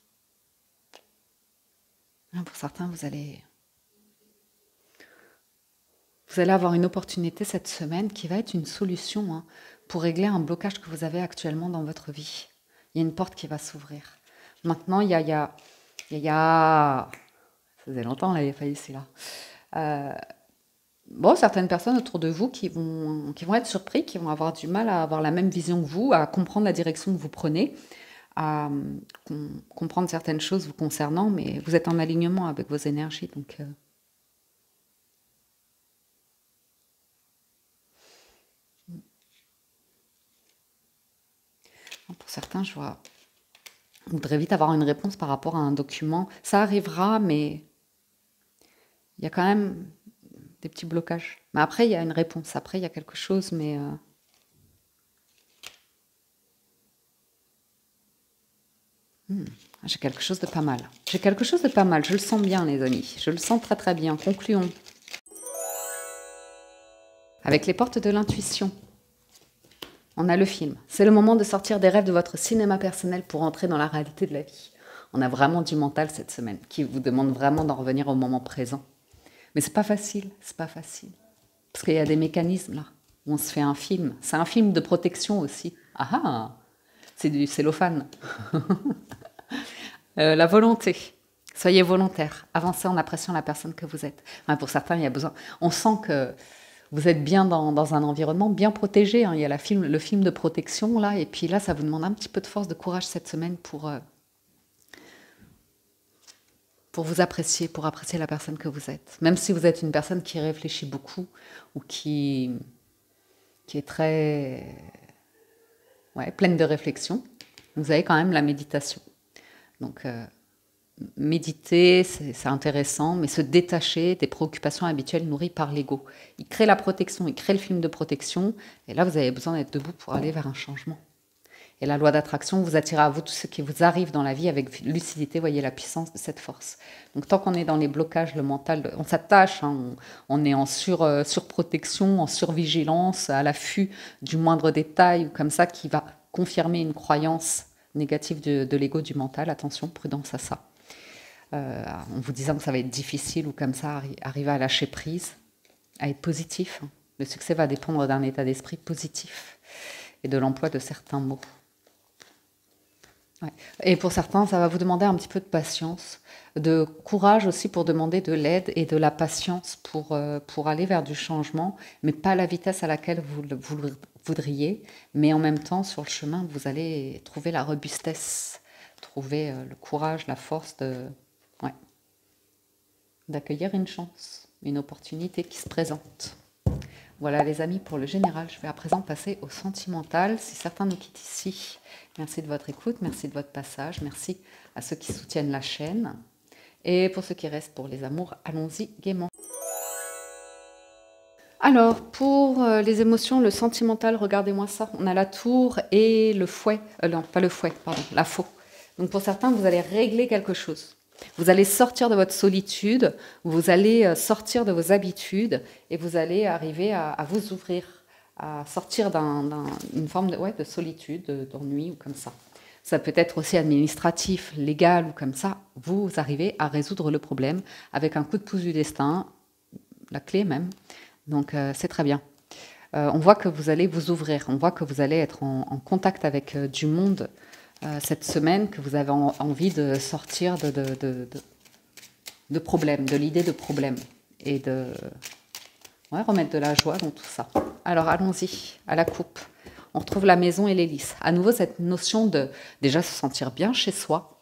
Pour certains, vous allez avoir une opportunité cette semaine qui va être une solution hein, pour régler un blocage que vous avez actuellement dans votre vie. Il y a une porte qui va s'ouvrir. Maintenant, il y a... Ça faisait longtemps, là, il n'y a pas ici, là. Certaines personnes autour de vous qui vont être surpris, qui vont avoir du mal à avoir la même vision que vous, à comprendre la direction que vous prenez, à comprendre certaines choses vous concernant, mais vous êtes en alignement avec vos énergies, donc... Pour certains, je vois... On voudrait vite avoir une réponse par rapport à un document. Ça arrivera, mais il y a quand même des petits blocages. Mais après, il y a une réponse. Après, il y a quelque chose, mais... J'ai quelque chose de pas mal. J'ai quelque chose de pas mal. Je le sens bien, les amis. Je le sens très très bien. Concluons. Avec les portes de l'intuition. On a le film. C'est le moment de sortir des rêves de votre cinéma personnel pour entrer dans la réalité de la vie. On a vraiment du mental cette semaine qui vous demande vraiment d'en revenir au moment présent. Mais c'est pas facile, c'est pas facile. Parce qu'il y a des mécanismes là, où on se fait un film. C'est un film de protection aussi. Ah ah, c'est du cellophane. La volonté. Soyez volontaire. Avancez en appréciant la personne que vous êtes. Enfin, pour certains, il y a besoin... On sent que... Vous êtes bien dans un environnement bien protégé. Hein. Il y a le film de protection, là. Et puis là, ça vous demande un petit peu de force, de courage cette semaine pour vous apprécier, pour apprécier la personne que vous êtes. Même si vous êtes une personne qui réfléchit beaucoup ou qui est très pleine de réflexion, vous avez quand même la méditation. Donc, méditer, c'est intéressant, mais se détacher des préoccupations habituelles nourries par l'ego. Il crée la protection, il crée le film de protection, et là, vous avez besoin d'être debout pour aller vers un changement. Et la loi d'attraction vous attire à vous tout ce qui vous arrive dans la vie avec lucidité, voyez la puissance de cette force. Donc tant qu'on est dans les blocages, le mental, on s'attache, hein, on est en surprotection, en survigilance, à l'affût du moindre détail, ou comme ça, qui va confirmer une croyance négative de l'ego, du mental. Attention, prudence à ça. En vous disant que ça va être difficile ou comme ça, arriver à lâcher prise, à être positif. Le succès va dépendre d'un état d'esprit positif et de l'emploi de certains mots. Ouais. Et pour certains, ça va vous demander un petit peu de patience, de courage aussi pour demander de l'aide et de la patience pour aller vers du changement, mais pas à la vitesse à laquelle vous le voudriez. Mais en même temps, sur le chemin, vous allez trouver la robustesse, trouver le courage, la force ouais, d'accueillir une chance, une opportunité qui se présente. Voilà les amis pour le général. Je vais à présent passer au sentimental. Si certains nous quittent ici, merci de votre écoute, merci de votre passage, merci à ceux qui soutiennent la chaîne. Et pour ceux qui restent pour les amours, allons-y gaiement. Alors, pour les émotions, le sentimental, regardez-moi ça. On a la tour et le fouet. Non, pas le fouet, pardon, la faux. Donc pour certains, vous allez régler quelque chose. Vous allez sortir de votre solitude, vous allez sortir de vos habitudes et vous allez arriver à vous ouvrir, à sortir d'une forme de solitude, d'ennui ou comme ça. Ça peut être aussi administratif, légal ou comme ça. Vous arrivez à résoudre le problème avec un coup de pouce du destin, la clé même. Donc c'est très bien. On voit que vous allez vous ouvrir, on voit que vous allez être en contact avec du monde cette semaine, que vous avez envie de sortir de problèmes, de l'idée de problème et de remettre de la joie dans tout ça. Alors allons-y, à la coupe. On retrouve la maison et l'hélice. À nouveau, cette notion de déjà se sentir bien chez soi,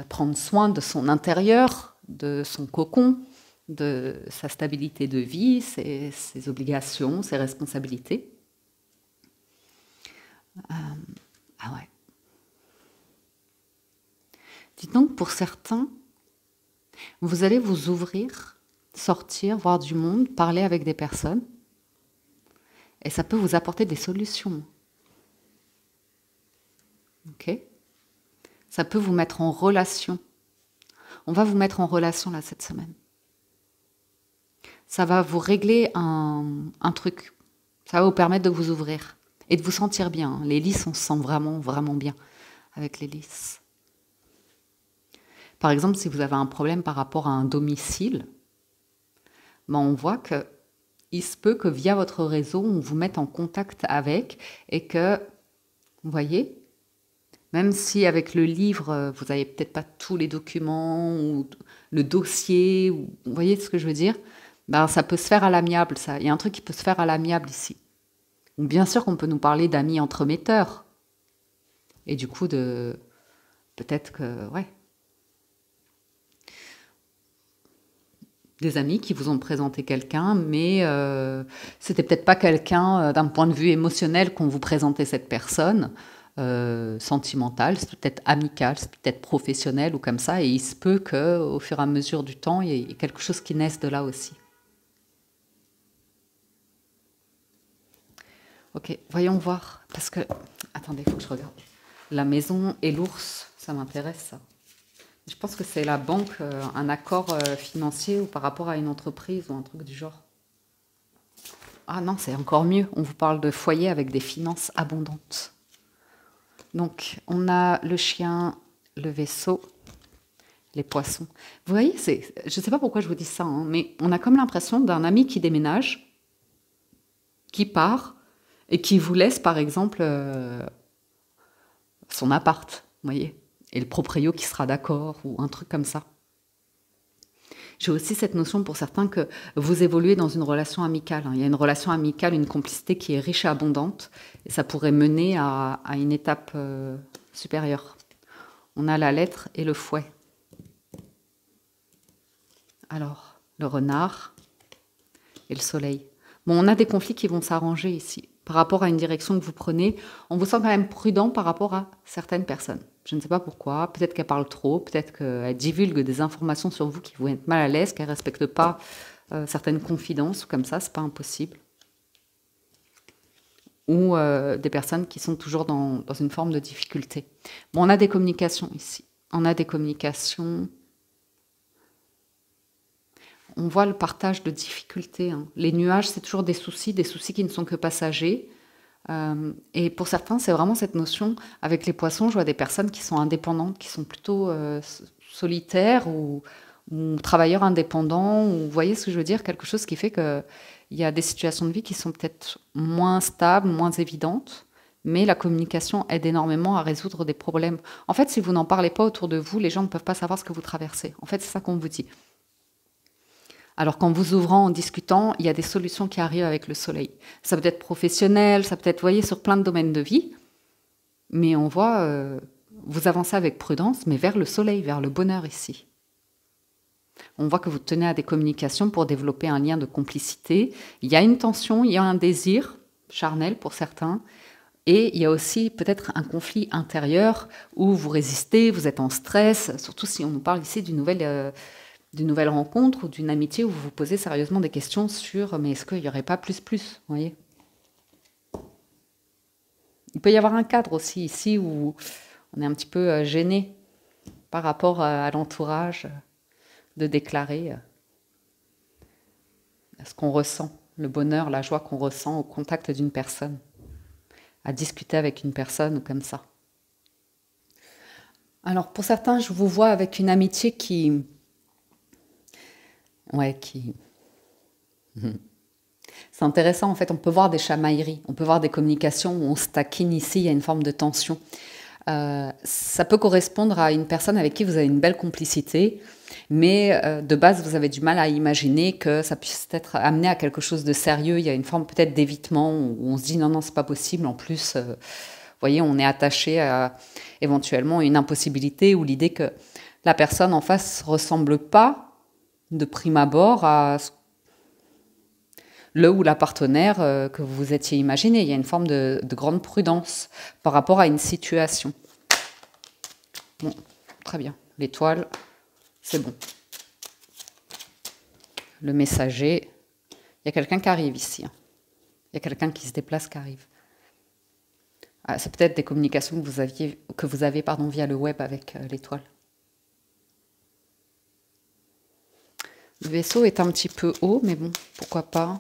prendre soin de son intérieur, de son cocon, de sa stabilité de vie, ses obligations, ses responsabilités. Ah ouais. Dites donc, pour certains, vous allez vous ouvrir, sortir, voir du monde, parler avec des personnes, et ça peut vous apporter des solutions. Ok ? Ça peut vous mettre en relation. On va vous mettre en relation là cette semaine. Ça va vous régler un truc. Ça va vous permettre de vous ouvrir et de vous sentir bien. Les lys, on se sent vraiment, vraiment bien avec les lys. Par exemple, si vous avez un problème par rapport à un domicile, ben on voit que il se peut que via votre réseau, on vous mette en contact avec et que, vous voyez, même si avec le livre, vous n'avez peut-être pas tous les documents ou le dossier, ou, vous voyez ce que je veux dire, ben, ça peut se faire à l'amiable, ça. Il y a un truc qui peut se faire à l'amiable ici. Donc, bien sûr qu'on peut nous parler d'amis entremetteurs. Et du coup, peut-être que, ouais, des amis qui vous ont présenté quelqu'un, mais c'était peut-être pas quelqu'un d'un point de vue émotionnel qu'on vous présentait cette personne, sentimentale, c'est peut-être amical, c'est peut-être professionnel ou comme ça, et il se peut qu'au fur et à mesure du temps, il y ait quelque chose qui naisse de là aussi. Ok, voyons voir, parce que, attendez, il faut que je regarde. La maison et l'ours, ça m'intéresse ça. Je pense que c'est la banque, un accord financier ou par rapport à une entreprise ou un truc du genre. Ah non, c'est encore mieux. On vous parle de foyer avec des finances abondantes. Donc, on a le chien, le vaisseau, les poissons. Vous voyez, je ne sais pas pourquoi je vous dis ça, hein, mais on a comme l'impression d'un ami qui déménage, qui part et qui vous laisse, par exemple, son appart, vous voyez, et le proprio qui sera d'accord ou un truc comme ça. J'ai aussi cette notion pour certains que vous évoluez dans une relation amicale. Il y a une relation amicale, une complicité qui est riche et abondante, et ça pourrait mener à une étape supérieure. On a la lettre et le fouet. Alors, le renard et le soleil. Bon, on a des conflits qui vont s'arranger ici. Par rapport à une direction que vous prenez, on vous sent quand même prudent par rapport à certaines personnes. Je ne sais pas pourquoi, peut-être qu'elle parle trop, peut-être qu'elle divulgue des informations sur vous qui vous mettent mal à l'aise, qu'elle ne respecte pas certaines confidences, ou comme ça, c'est pas impossible. Ou des personnes qui sont toujours dans une forme de difficulté. Bon, on a des communications ici. On a des communications. On voit le partage de difficultés. Hein. Les nuages, c'est toujours des soucis qui ne sont que passagers. Et pour certains, c'est vraiment cette notion. Avec les poissons, je vois des personnes qui sont indépendantes, qui sont plutôt solitaires ou travailleurs indépendants. Ou, vous voyez ce que je veux dire? Quelque chose qui fait qu'il y a des situations de vie qui sont peut-être moins stables, moins évidentes, mais la communication aide énormément à résoudre des problèmes. En fait, si vous n'en parlez pas autour de vous, les gens ne peuvent pas savoir ce que vous traversez. En fait, c'est ça qu'on vous dit. Alors qu'en vous ouvrant, en discutant, il y a des solutions qui arrivent avec le soleil. Ça peut être professionnel, ça peut être, vous voyez, sur plein de domaines de vie, mais on voit, vous avancez avec prudence, mais vers le soleil, vers le bonheur ici. On voit que vous tenez à des communications pour développer un lien de complicité. Il y a une tension, il y a un désir charnel pour certains, et il y a aussi peut-être un conflit intérieur où vous résistez, vous êtes en stress, surtout si on nous parle ici d'une nouvelle rencontre ou d'une amitié où vous vous posez sérieusement des questions sur mais est-ce qu'il n'y aurait pas plus, vous voyez? Il peut y avoir un cadre aussi ici où on est un petit peu gêné par rapport à l'entourage de déclarer ce qu'on ressent, le bonheur, la joie qu'on ressent au contact d'une personne, à discuter avec une personne comme ça. Alors pour certains, je vous vois avec une amitié qui... C'est intéressant, en fait, on peut voir des chamailleries, on peut voir des communications où on se taquine ici, il y a une forme de tension. Ça peut correspondre à une personne avec qui vous avez une belle complicité, mais de base, vous avez du mal à imaginer que ça puisse être amené à quelque chose de sérieux. Il y a une forme peut-être d'évitement où on se dit non, c'est pas possible. En plus, vous voyez, on est attaché à éventuellement une impossibilité ou l'idée que la personne en face ne ressemble pas de prime abord à le ou la partenaire que vous vous étiez imaginé. Il y a une forme de grande prudence par rapport à une situation. Bon, très bien. L'étoile, c'est bon. Le messager, il y a quelqu'un qui arrive ici. Il y a quelqu'un qui se déplace, qui arrive. Ah, c'est peut-être des communications que vous avez via le web avec l'étoile. Le vaisseau est un petit peu haut, mais bon, pourquoi pas.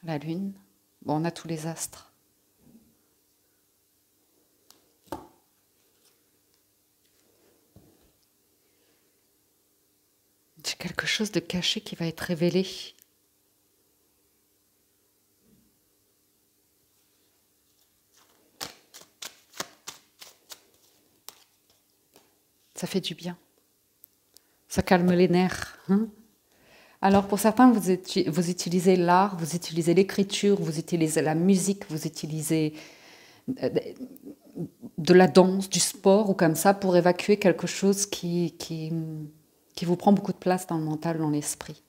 La lune. Bon, on a tous les astres. J'ai quelque chose de caché qui va être révélé. Ça fait du bien. Ça calme les nerfs. Hein? Alors pour certains, vous utilisez l'art, vous utilisez l'écriture, vous utilisez la musique, vous utilisez de la danse, du sport ou comme ça pour évacuer quelque chose qui vous prend beaucoup de place dans le mental, dans l'esprit.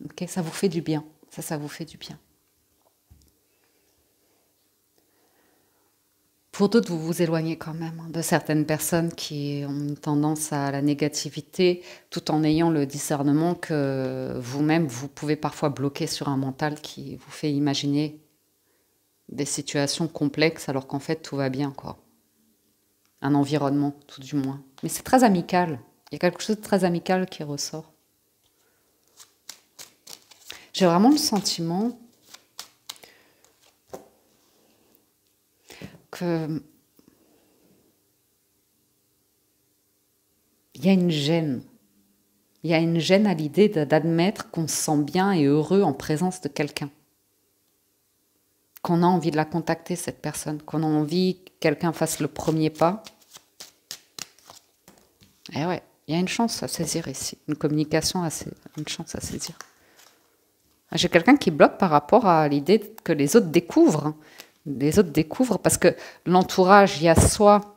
Okay? Ça vous fait du bien. Ça vous fait du bien. Pour d'autres, vous vous éloignez quand même de certaines personnes qui ont tendance à la négativité, tout en ayant le discernement que vous-même, vous pouvez parfois bloquer sur un mental qui vous fait imaginer des situations complexes alors qu'en fait, tout va bien, quoi. Un environnement, tout du moins. Mais c'est très amical. Il y a quelque chose de très amical qui ressort. J'ai vraiment le sentiment qu'il y a une gêne. Il y a une gêne à l'idée d'admettre qu'on se sent bien et heureux en présence de quelqu'un. Qu'on a envie de la contacter, cette personne. Qu'on a envie que quelqu'un fasse le premier pas. Et ouais, il y a une chance à saisir ici. Une communication, une chance à saisir. J'ai quelqu'un qui bloque par rapport à l'idée que les autres découvrent. Les autres découvrent parce que l'entourage, il y a soit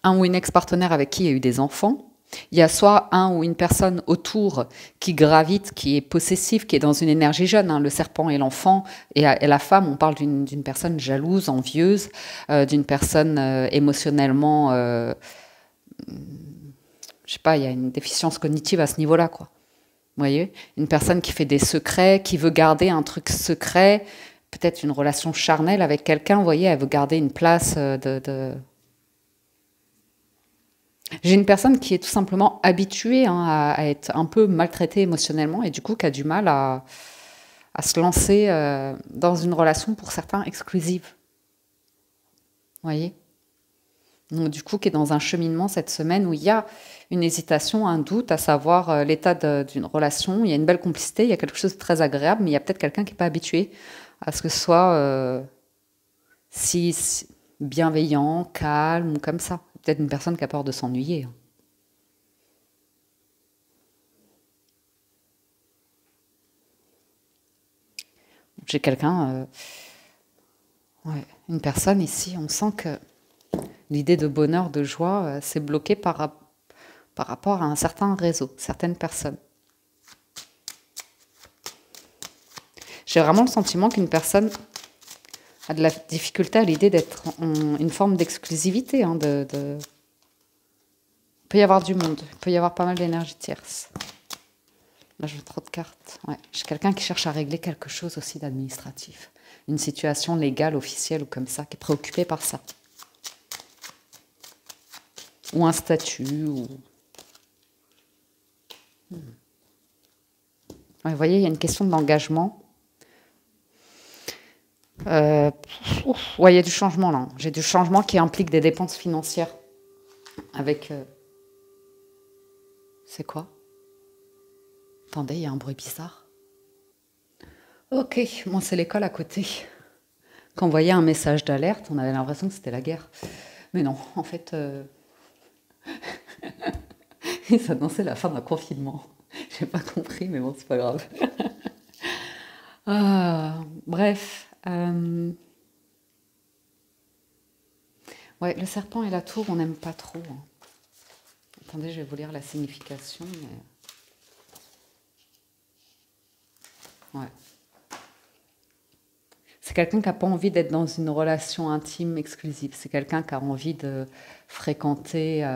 un ou une ex-partenaire avec qui il y a eu des enfants, il y a soit un ou une personne autour qui gravite, qui est possessif, qui est dans une énergie jeune, hein, le serpent et l'enfant, et la femme, on parle d'une personne jalouse, envieuse, d'une personne émotionnellement, je sais pas, il y a une déficience cognitive à ce niveau-là, quoi. Vous voyez, une personne qui fait des secrets, qui veut garder un truc secret, peut-être une relation charnelle avec quelqu'un, vous voyez, elle veut garder une place J'ai une personne qui est tout simplement habituée à être un peu maltraitée émotionnellement et du coup qui a du mal à se lancer dans une relation pour certains exclusive. Vous voyez ? Donc, du coup, qui est dans un cheminement cette semaine où il y a une hésitation, un doute, à savoir l'état d'une relation. Il y a une belle complicité, il y a quelque chose de très agréable, mais il y a peut-être quelqu'un qui n'est pas habitué à ce que ce soit si bienveillant, calme ou comme ça. Peut-être une personne qui a peur de s'ennuyer. J'ai quelqu'un, ouais, une personne ici, on sent que l'idée de bonheur, de joie, c'est bloqué par rapport à un certain réseau, certaines personnes. J'ai vraiment le sentiment qu'une personne a de la difficulté à l'idée d'être en une forme d'exclusivité. Hein, il peut y avoir du monde, il peut y avoir pas mal d'énergie tierce. Là, je veux trop de cartes. Ouais. J'ai quelqu'un qui cherche à régler quelque chose aussi d'administratif. Une situation légale, officielle ou comme ça, qui est préoccupé par ça. Ou un statut. Ou... Ouais, vous voyez, il y a une question d'engagement. Ouais, il y a du changement là. J'ai du changement qui implique des dépenses financières. Avec... C'est quoi? Attendez, il y a un bruit bizarre. Ok, moi c'est l'école à côté. Quand on voyait un message d'alerte, on avait l'impression que c'était la guerre. Mais non, en fait, ils annonçaient la fin d'un confinement. J'ai pas compris, mais bon, c'est pas grave. Bref. Ouais, le serpent et la tour, on n'aime pas trop. Hein. Attendez, je vais vous lire la signification. Mais... Ouais. C'est quelqu'un qui n'a pas envie d'être dans une relation intime exclusive. C'est quelqu'un qui a envie de fréquenter,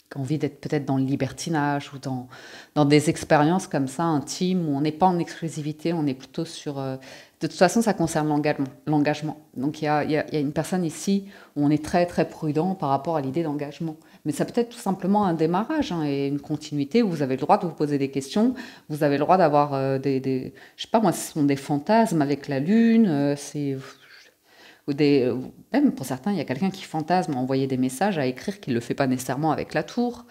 qui a envie d'être peut-être dans le libertinage ou dans des expériences comme ça, intimes, où on n'est pas en exclusivité, on est plutôt sur... De toute façon, ça concerne l'engagement. Donc, il y a une personne ici où on est très, très prudent par rapport à l'idée d'engagement. Mais ça peut être tout simplement un démarrage hein, et une continuité où vous avez le droit de vous poser des questions, vous avez le droit d'avoir je sais pas moi, ce sont des fantasmes avec la lune, ou même pour certains, il y a quelqu'un qui fantasme à envoyer des messages, à écrire, qui ne le fait pas nécessairement avec la tour.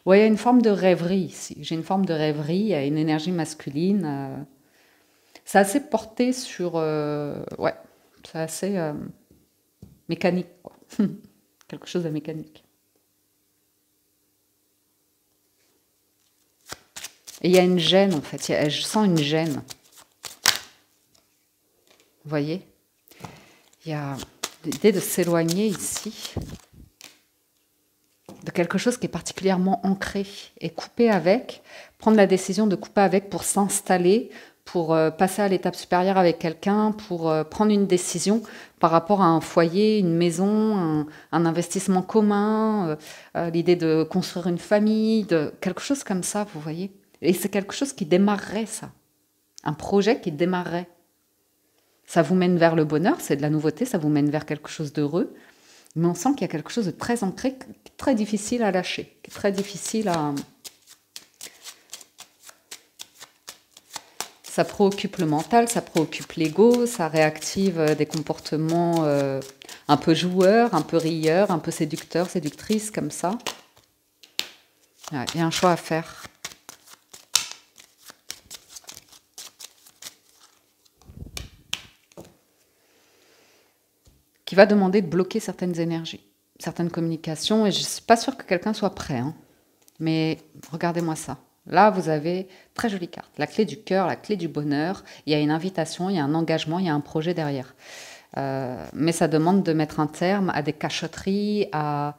Ouais, il y a une forme de rêverie ici. J'ai une forme de rêverie, il y a une énergie masculine. C'est assez porté sur... ouais, c'est assez mécanique, quoi. Quelque chose de mécanique. Et il y a une gêne, en fait. Je sens une gêne. Vous voyez? Il y a l'idée de s'éloigner ici de quelque chose qui est particulièrement ancré et couper avec, prendre la décision de couper avec pour s'installer, pour passer à l'étape supérieure avec quelqu'un, pour prendre une décision par rapport à un foyer, une maison, un investissement commun, l'idée de construire une famille, de quelque chose comme ça, vous voyez. Et c'est quelque chose qui démarrerait, ça. Un projet qui démarrerait. Ça vous mène vers le bonheur, c'est de la nouveauté, ça vous mène vers quelque chose d'heureux. Mais on sent qu'il y a quelque chose de très ancré, très difficile à lâcher, très difficile à... Ça préoccupe le mental, ça préoccupe l'ego, ça réactive des comportements un peu joueurs, un peu rieurs, un peu séducteurs, séductrices, comme ça. Ouais, il y a un choix à faire. Qui va demander de bloquer certaines énergies, certaines communications, et je ne suis pas sûre que quelqu'un soit prêt. Hein. Mais regardez-moi ça. Là, vous avez, très jolie carte, la clé du cœur, la clé du bonheur. Il y a une invitation, il y a un engagement, il y a un projet derrière. Mais ça demande de mettre un terme à des cachotteries, à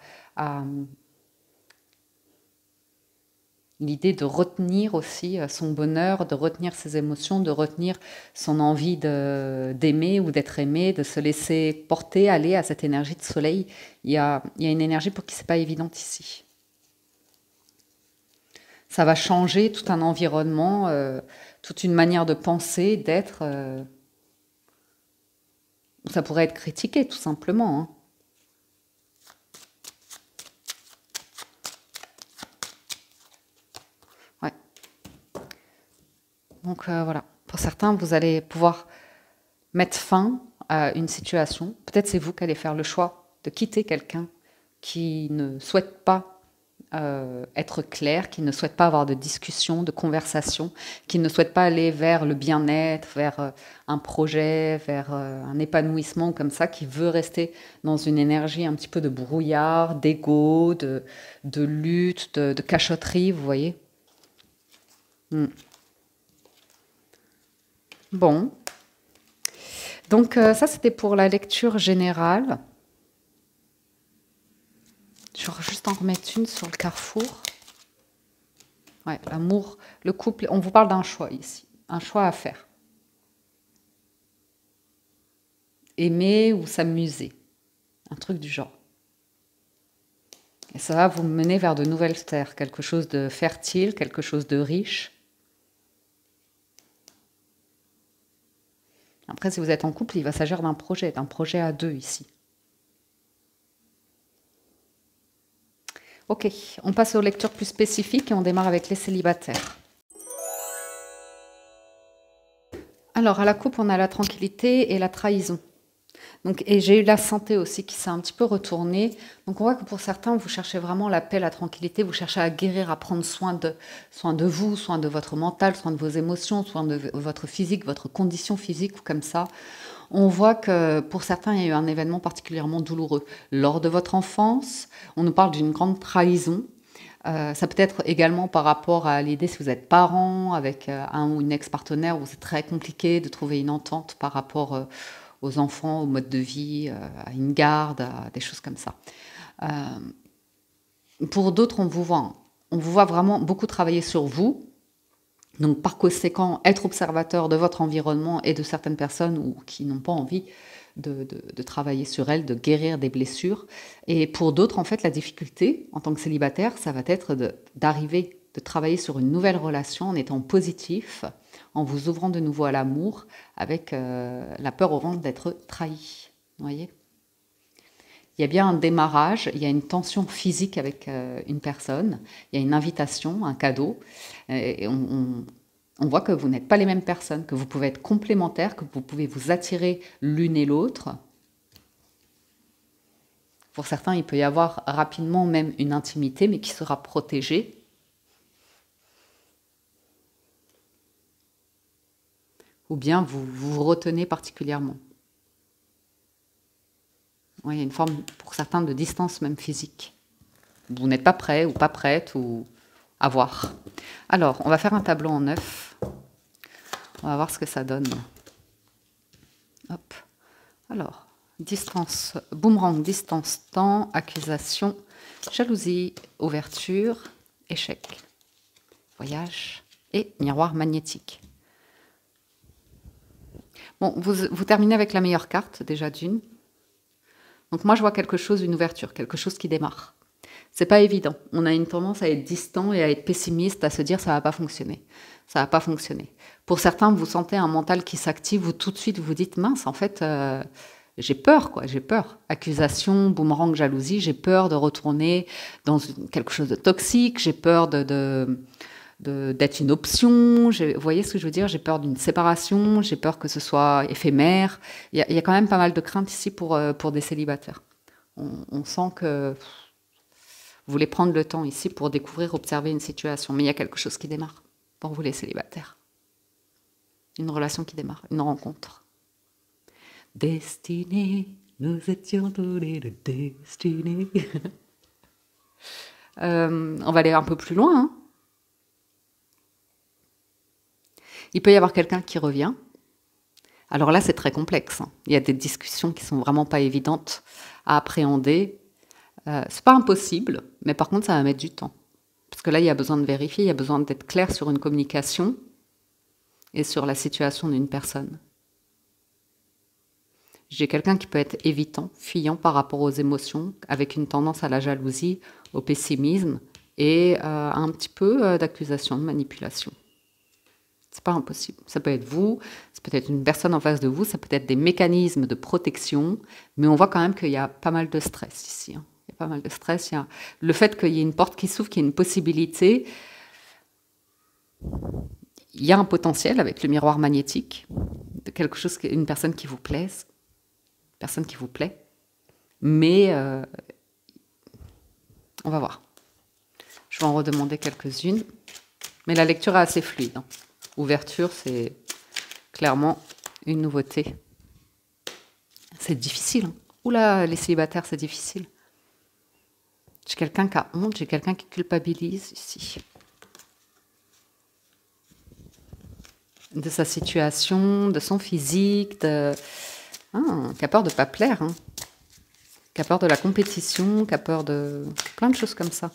l'idée de retenir aussi son bonheur, de retenir ses émotions, de retenir son envie d'aimer ou d'être aimé, de se laisser porter, aller à cette énergie de soleil. Il y a une énergie pour qui ce n'est pas évidente ici. Ça va changer tout un environnement, toute une manière de penser, d'être. Ça pourrait être critiqué tout simplement. Hein. Donc voilà, pour certains, vous allez pouvoir mettre fin une situation. Peut-être c'est vous qui allez faire le choix de quitter quelqu'un qui ne souhaite pas être clair, qui ne souhaite pas avoir de discussion, de conversation, qui ne souhaite pas aller vers le bien-être, vers un projet, vers un épanouissement comme ça, qui veut rester dans une énergie un petit peu de brouillard, d'ego, de lutte, de cachotterie, vous voyez. Bon. Donc ça, c'était pour la lecture générale. Je vais juste en remettre une sur le carrefour. Ouais, l'amour, le couple, on vous parle d'un choix ici, un choix à faire. Aimer ou s'amuser, un truc du genre. Et ça va vous mener vers de nouvelles terres, quelque chose de fertile, quelque chose de riche. Après, si vous êtes en couple, il va s'agir d'un projet à deux ici. Ok, on passe aux lectures plus spécifiques et on démarre avec les célibataires. Alors, à la coupe, on a la tranquillité et la trahison. Donc, et j'ai eu la santé aussi qui s'est un petit peu retournée. Donc, on voit que pour certains, vous cherchez vraiment la paix, la tranquillité, vous cherchez à guérir, à prendre soin de vous, soin de votre mental, soin de vos émotions, soin de votre physique, votre condition physique ou comme ça. On voit que pour certains, il y a eu un événement particulièrement douloureux. Lors de votre enfance, on nous parle d'une grande trahison. Ça peut être également par rapport à l'idée si vous êtes parent avec un ou une ex-partenaire où c'est très compliqué de trouver une entente par rapport aux enfants, au mode de vie, à une garde, à des choses comme ça. Pour d'autres, on vous voit vraiment beaucoup travailler sur vous. Donc, par conséquent, être observateur de votre environnement et de certaines personnes ou qui n'ont pas envie de travailler sur elles, de guérir des blessures. Et pour d'autres, en fait, la difficulté en tant que célibataire, ça va être d'arriver, de travailler sur une nouvelle relation en étant positif, en vous ouvrant de nouveau à l'amour, avec la peur au ventre d'être trahi. Vous voyez ? Il y a bien un démarrage, il y a une tension physique avec une personne, il y a une invitation, un cadeau, et on voit que vous n'êtes pas les mêmes personnes, que vous pouvez être complémentaires, que vous pouvez vous attirer l'une et l'autre. Pour certains, il peut y avoir rapidement même une intimité, mais qui sera protégée. Ou bien vous vous retenez particulièrement. Oui, il y a une forme, pour certains, de distance même physique. Vous n'êtes pas prêt ou pas prête ou à voir. Alors, on va faire un tableau en 9. On va voir ce que ça donne. Hop. Alors, distance, boomerang, distance, temps, accusation, jalousie, ouverture, échec, voyage et miroir magnétique. Bon, vous terminez avec la meilleure carte, déjà d'une. Donc moi, je vois quelque chose, une ouverture, quelque chose qui démarre. C'est pas évident. On a une tendance à être distant et à être pessimiste, à se dire ça va pas fonctionner. Ça va pas fonctionner. Pour certains, vous sentez un mental qui s'active, vous tout de suite vous dites mince, en fait, j'ai peur, quoi. J'ai peur. Accusation, boomerang, jalousie. J'ai peur de retourner dans quelque chose de toxique. J'ai peur d'être une option. Vous voyez ce que je veux dire? J'ai peur d'une séparation. J'ai peur que ce soit éphémère. Il y a quand même pas mal de craintes ici pour des célibataires. On sent que vous voulez prendre le temps ici pour découvrir, observer une situation. Mais il y a quelque chose qui démarre pour vous les célibataires. Une relation qui démarre, une rencontre. Destinée, nous étions tous les deux destinés. On va aller un peu plus loin. Hein. Il peut y avoir quelqu'un qui revient. Alors là, c'est très complexe. Hein. Il y a des discussions qui sont vraiment pas évidentes à appréhender. C'est pas impossible, mais par contre, ça va mettre du temps. Parce que là, il y a besoin de vérifier, il y a besoin d'être clair sur une communication et sur la situation d'une personne. J'ai quelqu'un qui peut être évitant, fuyant par rapport aux émotions, avec une tendance à la jalousie, au pessimisme et à un petit peu d'accusation, de manipulation. C'est pas impossible. Ça peut être vous, ça peut être une personne en face de vous, ça peut être des mécanismes de protection, mais on voit quand même qu'il y a pas mal de stress ici. Hein. Il y a pas mal de stress. Il y a le fait qu'il y ait une porte qui s'ouvre, qu'il y ait une possibilité. Il y a un potentiel avec le miroir magnétique, de quelque chose, une personne qui vous plaise. personne qui vous plaît. Mais on va voir. Je vais en redemander quelques-unes. Mais la lecture est assez fluide. Hein. Ouverture, c'est clairement une nouveauté. C'est difficile. Hein. Oula, les célibataires, c'est difficile. J'ai quelqu'un qui a honte, j'ai quelqu'un qui culpabilise ici. De sa situation, de son physique, qui a peur de ne pas plaire, hein. Qui a peur de la compétition, qui a peur de plein de choses comme ça.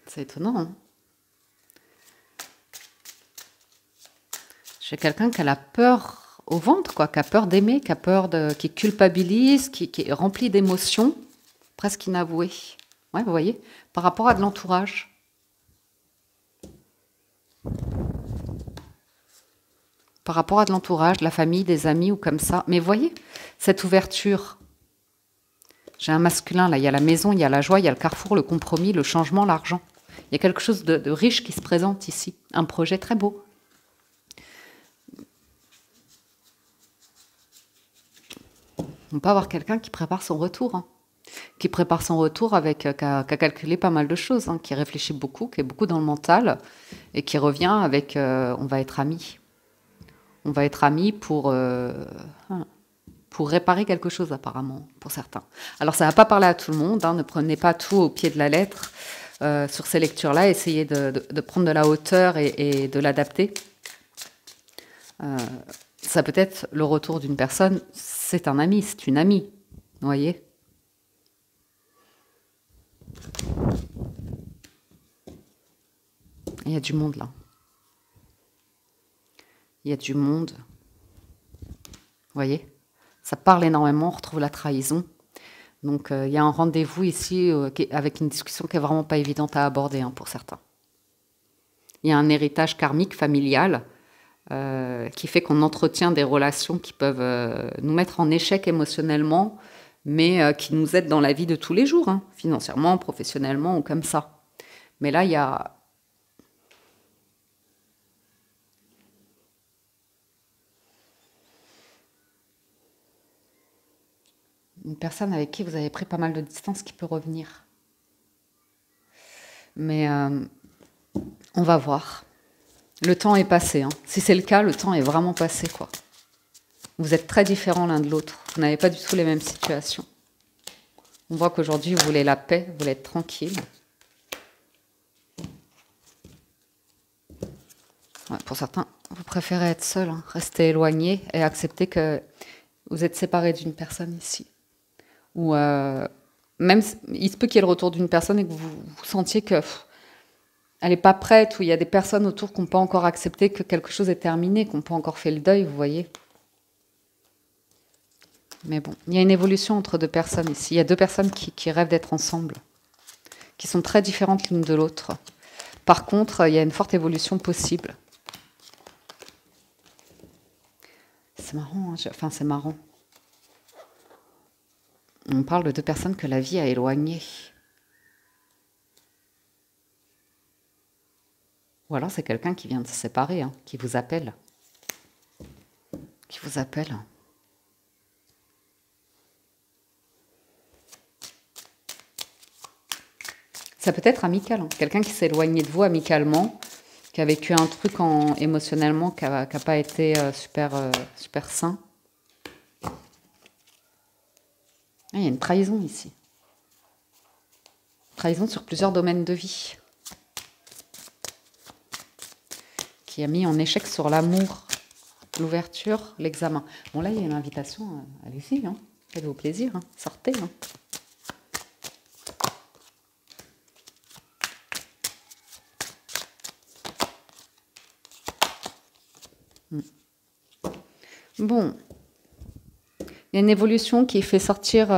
C'est étonnant, hein. J'ai quelqu'un qui a la peur au ventre, quoi, qui a peur d'aimer, qui a peur qui culpabilise, qui est rempli d'émotions, presque inavouées. Ouais, vous voyez, par rapport à de l'entourage. Par rapport à de l'entourage, de la famille, des amis ou comme ça. Mais vous voyez, cette ouverture. J'ai un masculin, là, il y a la maison, il y a la joie, il y a le carrefour, le compromis, le changement, l'argent. Il y a quelque chose de riche qui se présente ici. Un projet très beau. On peut avoir quelqu'un qui prépare son retour, hein. Qui prépare son retour avec, qui a calculé pas mal de choses, hein, qui réfléchit beaucoup, qui est beaucoup dans le mental, et qui revient avec on va être amis. On va être amis pour réparer quelque chose apparemment, pour certains. Alors ça ne va pas parler à tout le monde, hein, ne prenez pas tout au pied de la lettre sur ces lectures-là, essayez de prendre de la hauteur et de l'adapter. Ça peut être le retour d'une personne, c'est un ami, c'est une amie, vous voyez. Il y a du monde là. Il y a du monde. Vous voyez, ça parle énormément, on retrouve la trahison. Donc il y a un rendez-vous ici avec une discussion qui est vraiment pas évidente à aborder, hein, pour certains. Il y a un héritage karmique familial qui fait qu'on entretient des relations qui peuvent nous mettre en échec émotionnellement, mais qui nous aident dans la vie de tous les jours, hein, financièrement, professionnellement ou comme ça. Mais là, il y a... une personne avec qui vous avez pris pas mal de distance qui peut revenir. Mais on va voir. Le temps est passé, hein. Si c'est le cas, le temps est vraiment passé, quoi. Vous êtes très différents l'un de l'autre. Vous n'avez pas du tout les mêmes situations. On voit qu'aujourd'hui, vous voulez la paix, vous voulez être tranquille. Ouais, pour certains, vous préférez être seul, hein, rester éloigné et accepter que vous êtes séparés d'une personne ici. Ou même, il se peut qu'il y ait le retour d'une personne et que vous sentiez que elle n'est pas prête, ou il y a des personnes autour qui n'ont pas encore accepté que quelque chose est terminé, qui n'ont pas encore fait le deuil, vous voyez. Mais bon, il y a une évolution entre deux personnes ici. Il y a deux personnes qui rêvent d'être ensemble, qui sont très différentes l'une de l'autre. Par contre, il y a une forte évolution possible. C'est marrant, hein, enfin c'est marrant. On parle de deux personnes que la vie a éloignées. Ou alors c'est quelqu'un qui vient de se séparer, hein, qui vous appelle. Qui vous appelle. Ça peut être amical, hein, quelqu'un qui s'est éloigné de vous amicalement, qui a vécu un truc émotionnellement qui n'a pas été super sain. Ah, il y a une trahison ici. Trahison sur plusieurs domaines de vie. Qui a mis en échec sur l'amour, l'ouverture, l'examen. Bon, là, il y a une invitation. Allez-y, hein, faites-vous plaisir, hein, sortez. Hein. Bon. Il y a une évolution qui fait sortir...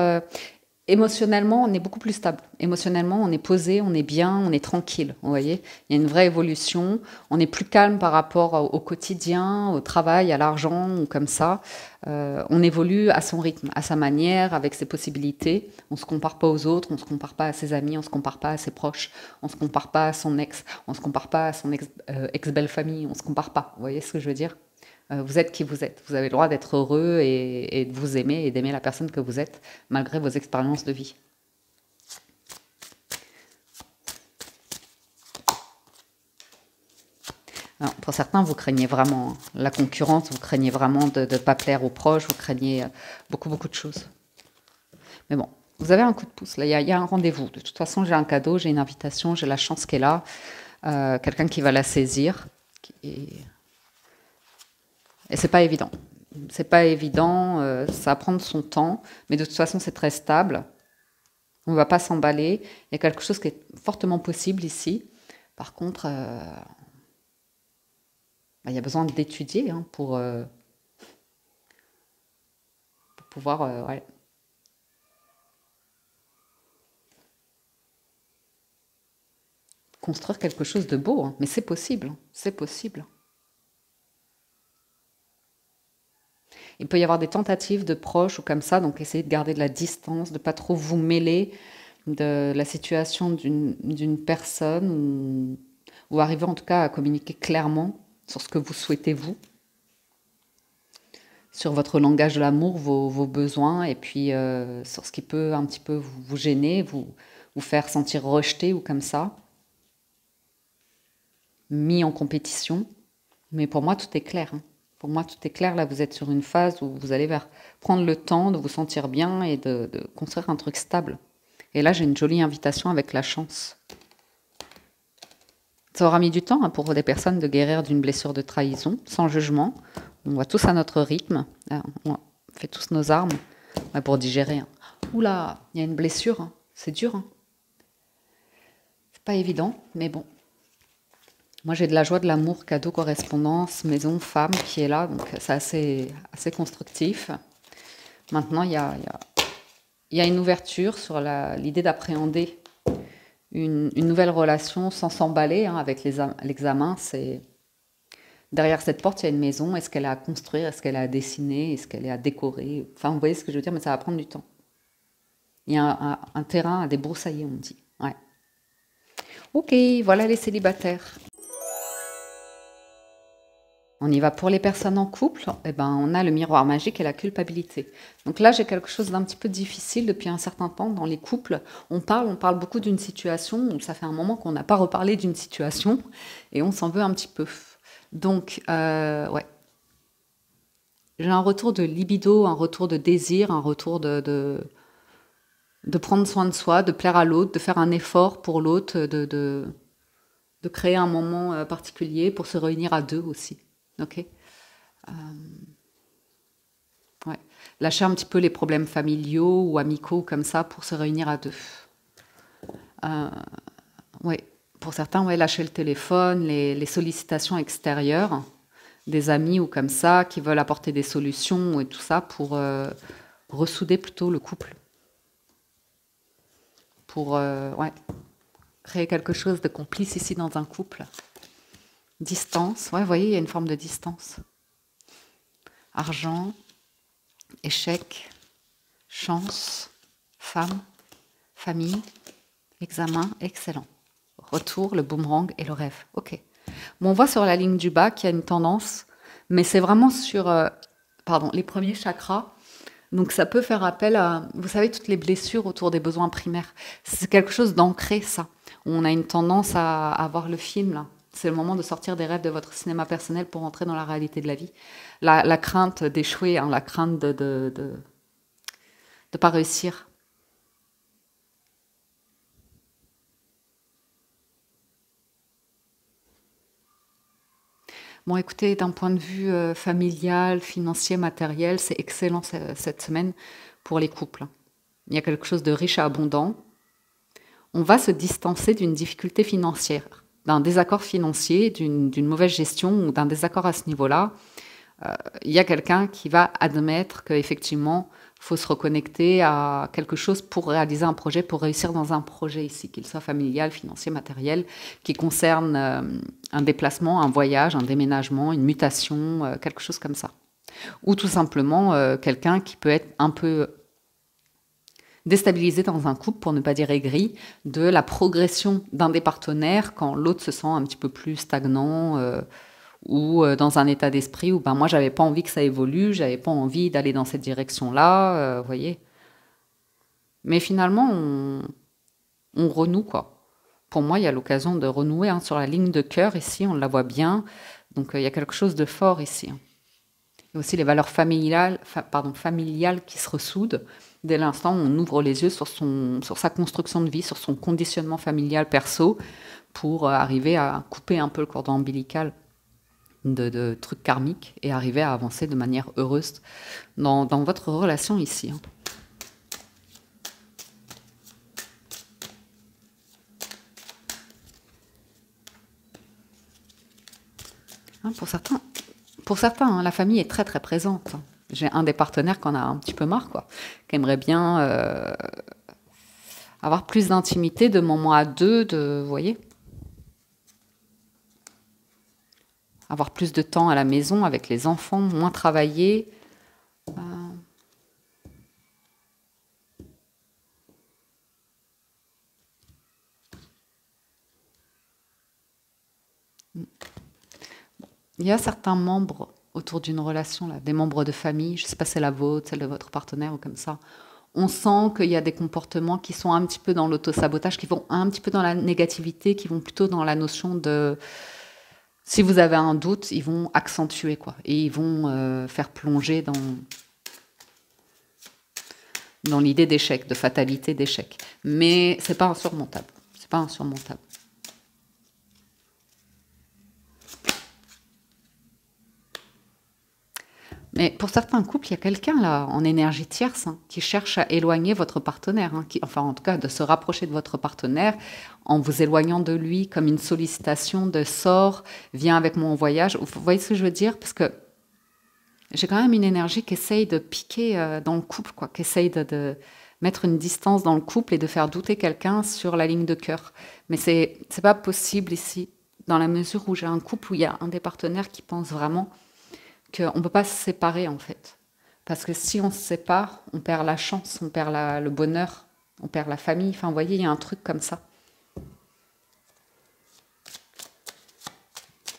émotionnellement, on est beaucoup plus stable. Émotionnellement, on est posé, on est bien, on est tranquille. Vous voyez, il y a une vraie évolution. On est plus calme par rapport au quotidien, au travail, à l'argent, ou comme ça. On évolue à son rythme, à sa manière, avec ses possibilités. On ne se compare pas aux autres, on ne se compare pas à ses amis, on ne se compare pas à ses proches, on ne se compare pas à son ex, on ne se compare pas à son ex-belle-famille, on ne se compare pas. Vous voyez ce que je veux dire? Vous êtes qui vous êtes. Vous avez le droit d'être heureux et de vous aimer et d'aimer la personne que vous êtes, malgré vos expériences de vie. Alors, pour certains, vous craignez vraiment la concurrence, vous craignez vraiment de ne pas plaire aux proches, vous craignez beaucoup, beaucoup de choses. Mais bon, vous avez un coup de pouce, là, il y a un rendez-vous. De toute façon, j'ai un cadeau, j'ai une invitation, j'ai la chance qui est là, quelqu'un qui va la saisir. Et c'est pas évident. C'est pas évident, ça va prendre son temps, mais de toute façon, c'est très stable. On ne va pas s'emballer. Il y a quelque chose qui est fortement possible ici. Par contre, il y a besoin d'étudier pour pouvoir ouais. Construire quelque chose de beau. Mais c'est possible, c'est possible. Il peut y avoir des tentatives de proches ou comme ça, donc essayez de garder de la distance, de ne pas trop vous mêler de la situation d'une personne ou arriver en tout cas à communiquer clairement sur ce que vous souhaitez vous, sur votre langage de l'amour, vos besoins et puis sur ce qui peut un petit peu vous gêner, vous faire sentir rejeté ou comme ça, mis en compétition. Mais pour moi, tout est clair. Pour moi, tout est clair. Là, vous êtes sur une phase où vous allez prendre le temps de vous sentir bien et de construire un truc stable. Et là, j'ai une jolie invitation avec la chance. Ça aura mis du temps pour des personnes de guérir d'une blessure de trahison, sans jugement. On va tous à notre rythme. On fait tous nos armes pour digérer. Oula, il y a une blessure. C'est dur. C'est pas évident, mais bon. Moi, j'ai de la joie, de l'amour, cadeau, correspondance, maison, femme qui est là, donc c'est assez constructif. Maintenant, il y a une ouverture sur l'idée d'appréhender une nouvelle relation sans s'emballer avec l'examen. Derrière cette porte, il y a une maison. Est-ce qu'elle est à construire? Est-ce qu'elle est à dessiner? Est-ce qu'elle est à décorer? Enfin, vous voyez ce que je veux dire, mais ça va prendre du temps. Il y a un terrain à débroussailler, on dit. Ouais. Ok, voilà les célibataires. On y va pour les personnes en couple, on a le miroir magique et la culpabilité. Donc là, j'ai quelque chose d'un petit peu difficile depuis un certain temps dans les couples. On parle beaucoup d'une situation, où ça fait un moment qu'on n'a pas reparlé d'une situation, et on s'en veut un petit peu. Donc, ouais. J'ai un retour de libido, un retour de désir, un retour de prendre soin de soi, de plaire à l'autre, de faire un effort pour l'autre, de créer un moment particulier pour se réunir à deux aussi. Ok. Ouais. Lâcher un petit peu les problèmes familiaux ou amicaux comme ça pour se réunir à deux. Ouais. Pour certains, ouais, lâcher le téléphone, les sollicitations extérieures des amis ou comme ça qui veulent apporter des solutions et tout ça pour ressouder plutôt le couple. Pour ouais, créer quelque chose de complice ici dans un couple. Distance, ouais, vous voyez, il y a une forme de distance. Argent, échec, chance, femme, famille, examen, excellent. Retour, le boomerang et le rêve. Ok. Bon, on voit sur la ligne du bas qu'il y a une tendance, mais c'est vraiment sur les premiers chakras. Donc ça peut faire appel à, vous savez, toutes les blessures autour des besoins primaires. C'est quelque chose d'ancré, ça. On a une tendance à voir le film, là. C'est le moment de sortir des rêves de votre cinéma personnel pour entrer dans la réalité de la vie. La crainte d'échouer, la crainte de pas réussir. Bon, écoutez, d'un point de vue familial, financier, matériel, c'est excellent cette semaine pour les couples. Il y a quelque chose de riche et abondant. On va se distancer d'une difficulté financière, d'un désaccord financier, d'une mauvaise gestion ou d'un désaccord à ce niveau-là. Il y a quelqu'un qui va admettre qu'effectivement, Il faut se reconnecter à quelque chose pour réaliser un projet, pour réussir dans un projet ici, qu'il soit familial, financier, matériel, qui concerne un déplacement, un voyage, un déménagement, une mutation, quelque chose comme ça. Ou tout simplement quelqu'un qui peut être un peu déstabilisé dans un couple, pour ne pas dire aigri, de la progression d'un des partenaires quand l'autre se sent un petit peu plus stagnant ou dans un état d'esprit où ben, moi, j'avais pas envie que ça évolue, j'avais pas envie d'aller dans cette direction-là, vous voyez. Mais finalement, on renoue, quoi. Pour moi, il y a l'occasion de renouer sur la ligne de cœur, ici, on la voit bien. Donc, il y a quelque chose de fort ici. Il y a aussi les valeurs familiales qui se ressoudent dès l'instant où on ouvre les yeux sur sa construction de vie, sur son conditionnement familial perso, pour arriver à couper un peu le cordon ombilical de trucs karmiques et arriver à avancer de manière heureuse dans votre relation ici. Pour certains, la famille est très très présente. J'ai un des partenaires qui en a un petit peu marre, quoi, qui aimerait bien avoir plus d'intimité, de moments à deux, vous voyez, avoir plus de temps à la maison avec les enfants, moins travailler. Il y a certains membres autour d'une relation, là, des membres de famille, je ne sais pas si c'est la vôtre, celle de votre partenaire ou comme ça, on sent qu'il y a des comportements qui sont un petit peu dans l'auto-sabotage, qui vont un petit peu dans la négativité, qui vont plutôt dans la notion de... Si vous avez un doute, ils vont accentuer, quoi. Et ils vont faire plonger dans l'idée d'échec, de fatalité d'échec. Mais c'est pas insurmontable. C'est pas insurmontable. Mais pour certains couples, il y a quelqu'un là, en énergie tierce, qui cherche à éloigner votre partenaire, enfin en tout cas de se rapprocher de votre partenaire en vous éloignant de lui comme une sollicitation de sort, viens avec moi en voyage. Vous voyez ce que je veux dire? Parce que j'ai quand même une énergie qui essaye de piquer dans le couple, quoi, qui essaye de mettre une distance dans le couple et de faire douter quelqu'un sur la ligne de cœur. Mais c'est pas possible ici, dans la mesure où j'ai un couple où il y a un des partenaires qui pense vraiment qu'on ne peut pas se séparer, en fait. Parce que si on se sépare, on perd la chance, on perd le bonheur, on perd la famille. Enfin, vous voyez, il y a un truc comme ça.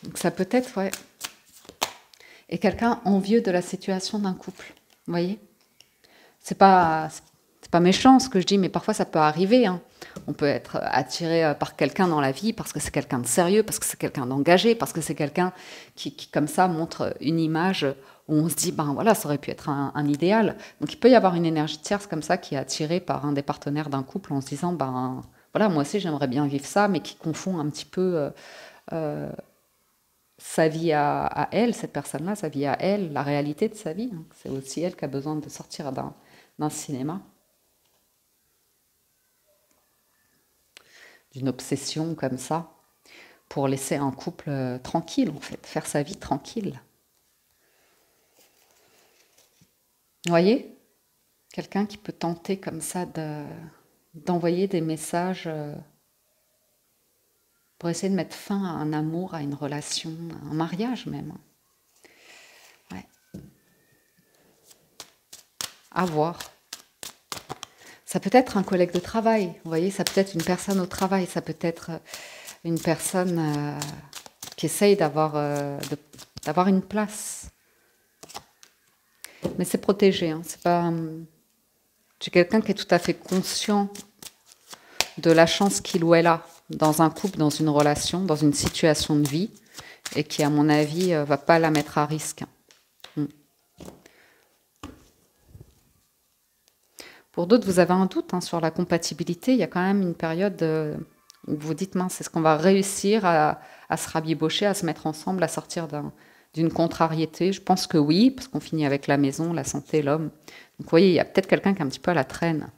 Donc ça peut être, ouais. Et quelqu'un envieux de la situation d'un couple, vous voyez. C'est pas méchant ce que je dis, mais parfois ça peut arriver. On peut être attiré par quelqu'un dans la vie parce que c'est quelqu'un de sérieux, parce que c'est quelqu'un d'engagé, parce que c'est quelqu'un qui, comme ça, montre une image où on se dit, ben voilà, ça aurait pu être un idéal. Donc il peut y avoir une énergie tierce comme ça qui est attirée par un des partenaires d'un couple en se disant, ben voilà, moi aussi j'aimerais bien vivre ça, mais qui confond un petit peu sa vie à elle, cette personne-là, sa vie à elle, la réalité de sa vie. C'est aussi elle qui a besoin de sortir d'un cinéma. D'une obsession comme ça, pour laisser un couple tranquille, en fait, faire sa vie tranquille. Vous voyez? Quelqu'un qui peut tenter comme ça d'envoyer des messages pour essayer de mettre fin à un amour, à une relation, à un mariage même. Ouais. À voir. Ça peut être un collègue de travail, vous voyez, ça peut être une personne au travail, ça peut être une personne qui essaye d'avoir une place. Mais c'est protégé, c'est pas... J'ai quelqu'un qui est tout à fait conscient de la chance qu'il ou elle a dans un couple, dans une relation, dans une situation de vie, et qui, à mon avis, va pas la mettre à risque. Pour d'autres, vous avez un doute sur la compatibilité. Il y a quand même une période où vous dites, mince, est-ce qu'on va réussir à se rabibocher, à se mettre ensemble, à sortir d'une contrariété? Je pense que oui, parce qu'on finit avec la maison, la santé, l'homme. Donc vous voyez, il y a peut-être quelqu'un qui est un petit peu à la traîne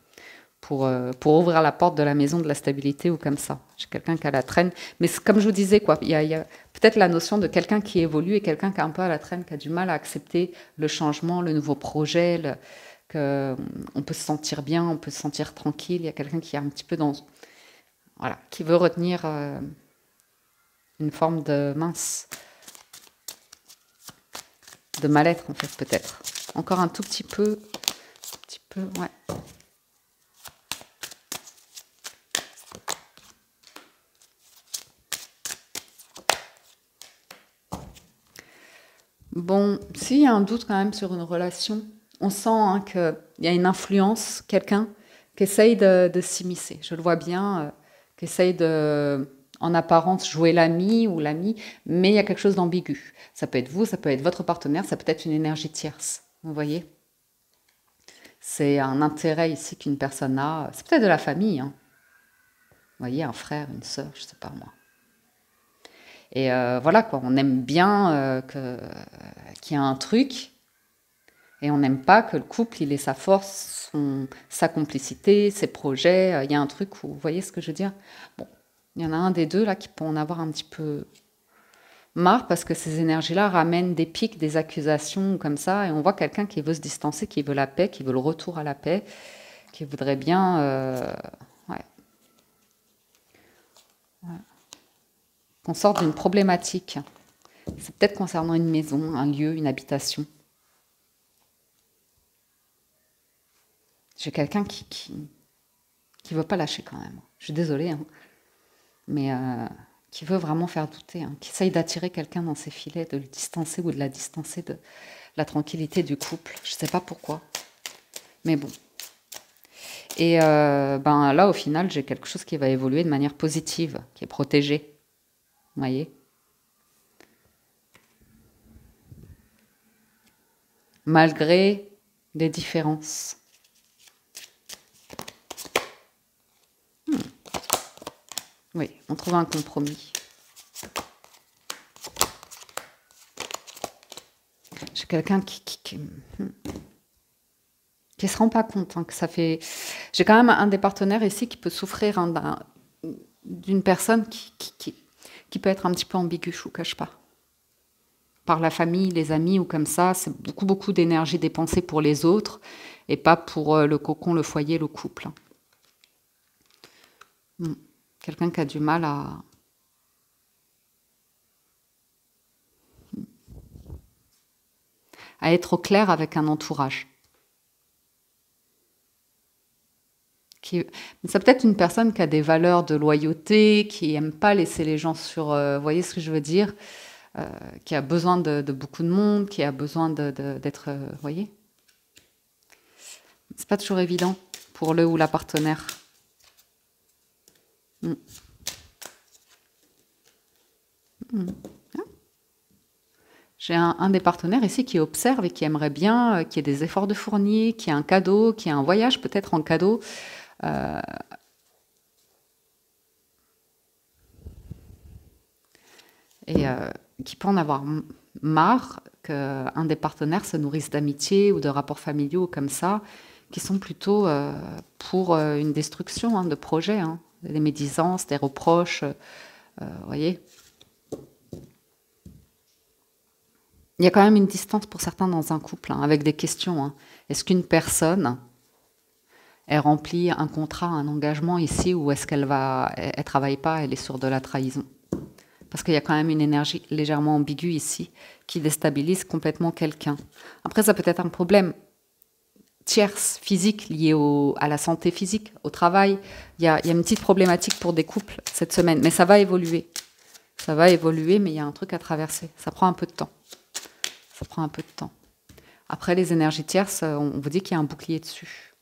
pour ouvrir la porte de la maison de la stabilité ou comme ça. J'ai quelqu'un qui est à la traîne. Mais comme je vous disais, quoi, il y a peut-être la notion de quelqu'un qui évolue et quelqu'un qui est un peu à la traîne, qui a du mal à accepter le changement, le nouveau projet, qu'on peut se sentir bien, on peut se sentir tranquille. Il y a quelqu'un qui est un petit peu dans... Voilà, qui veut retenir une forme de mince, de mal-être en fait peut-être. Encore un tout petit peu, ouais. Bon, s'il y a un doute quand même sur une relation, on sent hein, qu'il y a une influence, quelqu'un qui essaye de s'immiscer. Je le vois bien, qui essaye de, en apparence, jouer l'ami ou l'ami, mais il y a quelque chose d'ambigu. Ça peut être vous, ça peut être votre partenaire, ça peut être une énergie tierce. Vous voyez? C'est un intérêt ici qu'une personne a. C'est peut-être de la famille. Hein. Vous voyez, un frère, une sœur, je ne sais pas moi. Et voilà quoi, on aime bien qu'il y a un truc et on n'aime pas que le couple il ait sa force, sa complicité, ses projets. Il y a un truc où, vous voyez ce que je veux dire? Bon, il y en a un des deux là qui peut en avoir un petit peu marre parce que ces énergies-là ramènent des pics, des accusations comme ça et on voit quelqu'un qui veut se distancer, qui veut la paix, qui veut le retour à la paix, qui voudrait bien... ouais. Qu'on sorte d'une problématique. C'est peut-être concernant une maison, un lieu, une habitation. J'ai quelqu'un qui veut pas lâcher quand même. Je suis désolée, hein, mais qui veut vraiment faire douter, hein, qui essaye d'attirer quelqu'un dans ses filets, de le distancer ou de la distancer de la tranquillité du couple. Je sais pas pourquoi, mais bon. Et ben là, au final, j'ai quelque chose qui va évoluer de manière positive, qui est protégé. Vous voyez? Malgré des différences. Oui, on trouve un compromis. J'ai quelqu'un qui se rend pas compte hein, que ça fait... J'ai quand même un des partenaires ici qui peut souffrir hein, d'une personne qui peut être un petit peu ambiguë, je vous cache pas. Par la famille, les amis ou comme ça, c'est beaucoup d'énergie dépensée pour les autres et pas pour le cocon, le foyer, le couple. Quelqu'un qui a du mal à être au clair avec un entourage. C'est peut-être une personne qui a des valeurs de loyauté, qui n'aime pas laisser les gens sur... vous voyez ce que je veux dire? Qui a besoin de beaucoup de monde, qui a besoin d'être... vous voyez? C'est pas toujours évident pour le ou la partenaire. J'ai un des partenaires ici qui observe et qui aimerait bien qu'il y ait des efforts de fournis, qu'il y ait un cadeau, qu'il y ait un voyage peut-être en cadeau. Et qui peut en avoir marre qu'un des partenaires se nourrisse d'amitié ou de rapports familiaux comme ça, qui sont plutôt pour une destruction hein, de projets, hein, des médisances, des reproches, vous voyez. Il y a quand même une distance pour certains dans un couple, hein, avec des questions. Hein. Est-ce qu'une personne, elle remplit un contrat, un engagement ici, ou est-ce qu'elle travaille pas, elle est sur de la trahison? Parce qu'il y a quand même une énergie légèrement ambiguë ici, qui déstabilise complètement quelqu'un. Après, ça peut être un problème tierce, physique, lié à la santé physique, au travail. Il y a une petite problématique pour des couples cette semaine, mais ça va évoluer. Ça va évoluer, mais il y a un truc à traverser. Ça prend un peu de temps. Ça prend un peu de temps. Après, les énergies tierces, on vous dit qu'il y a un bouclier dessus.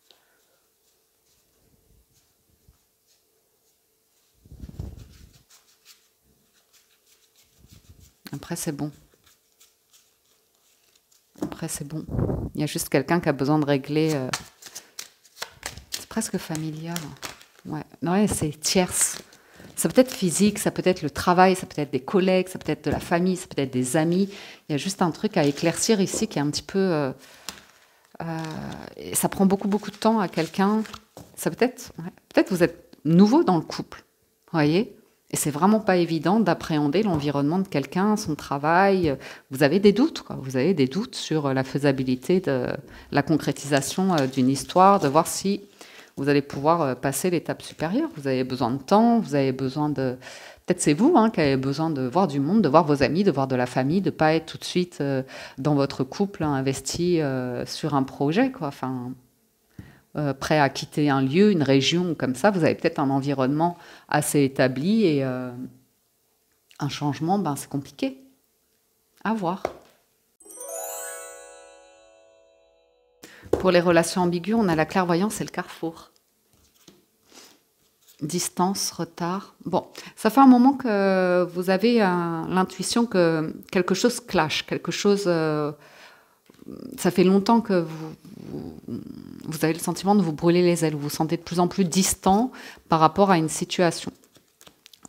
Après, c'est bon. Après, c'est bon. Il y a juste quelqu'un qui a besoin de régler... C'est presque familial. Ouais, ouais c'est tierce. Ça peut être physique, ça peut être le travail, ça peut être des collègues, ça peut être de la famille, ça peut être des amis. Il y a juste un truc à éclaircir ici qui est un petit peu... ça prend beaucoup de temps à quelqu'un. Ça peut-être... Ouais, peut-être vous êtes nouveau dans le couple, vous voyez? Et c'est vraiment pas évident d'appréhender l'environnement de quelqu'un, son travail. Vous avez des doutes, quoi. Vous avez des doutes sur la faisabilité de la concrétisation d'une histoire, de voir si vous allez pouvoir passer l'étape supérieure. Vous avez besoin de temps, vous avez besoin de... Peut-être c'est vous qui avez besoin de voir du monde, de voir vos amis, de voir de la famille, de ne pas être tout de suite dans votre couple investi sur un projet, quoi. Enfin, prêt à quitter un lieu, une région comme ça. Vous avez peut-être un environnement assez établi et un changement, ben, c'est compliqué. À voir. Pour les relations ambiguës, on a la clairvoyance et le carrefour. Distance, retard. Bon, ça fait un moment que vous avez l'intuition que quelque chose clash, quelque chose... ça fait longtemps que vous avez le sentiment de vous brûler les ailes, vous vous sentez de plus en plus distant par rapport à une situation.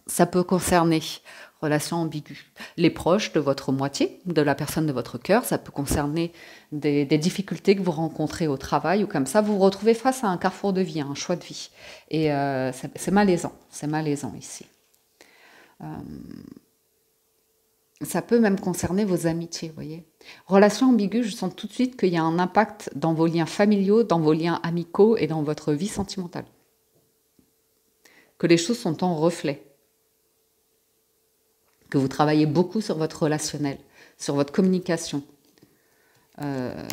Ça peut concerner relations ambiguës, les proches de votre moitié, de la personne de votre cœur, ça peut concerner des difficultés que vous rencontrez au travail ou comme ça, vous vous retrouvez face à un carrefour de vie, à un choix de vie. Et c'est malaisant ici. Ça peut même concerner vos amitiés, vous voyez. Relations ambiguës, je sens tout de suite qu'il y a un impact dans vos liens familiaux, dans vos liens amicaux et dans votre vie sentimentale. Que les choses sont en reflet. Que vous travaillez beaucoup sur votre relationnel, sur votre communication,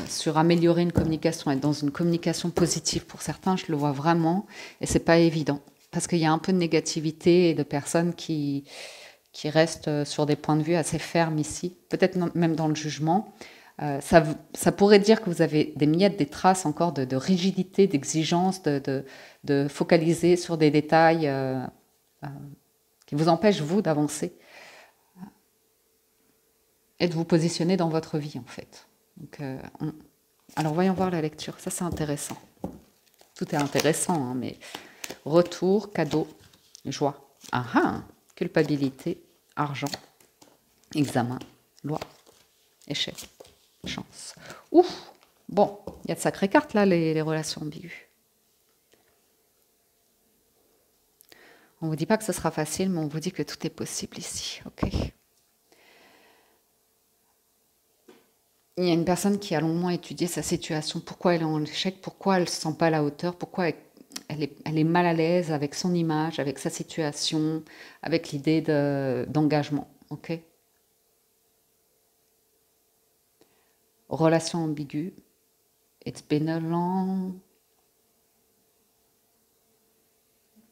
sur améliorer une communication, être dans une communication positive. Pour certains, je le vois vraiment, et c'est pas évident. Parce qu'il y a un peu de négativité et de personnes qui restent sur des points de vue assez fermes ici, peut-être même dans le jugement. Ça pourrait dire que vous avez des miettes, des traces encore de rigidité, d'exigence, de focaliser sur des détails qui vous empêchent, vous, d'avancer et de vous positionner dans votre vie, en fait. Donc, alors, voyons voir la lecture. Ça, c'est intéressant. Tout est intéressant, hein, mais retour, cadeau, joie. Ah ah, culpabilité, argent, examen, loi, échec, chance. Ouf, bon, il y a de sacrées cartes, là, les relations ambiguës. On ne vous dit pas que ce sera facile, mais on vous dit que tout est possible ici, ok? Il y a une personne qui a longuement étudié sa situation, pourquoi elle est en échec, pourquoi elle ne se sent pas à la hauteur, pourquoi elle est mal à l'aise avec son image, avec sa situation, avec l'idée d'engagement. Ok. Relation ambiguë. It's been a long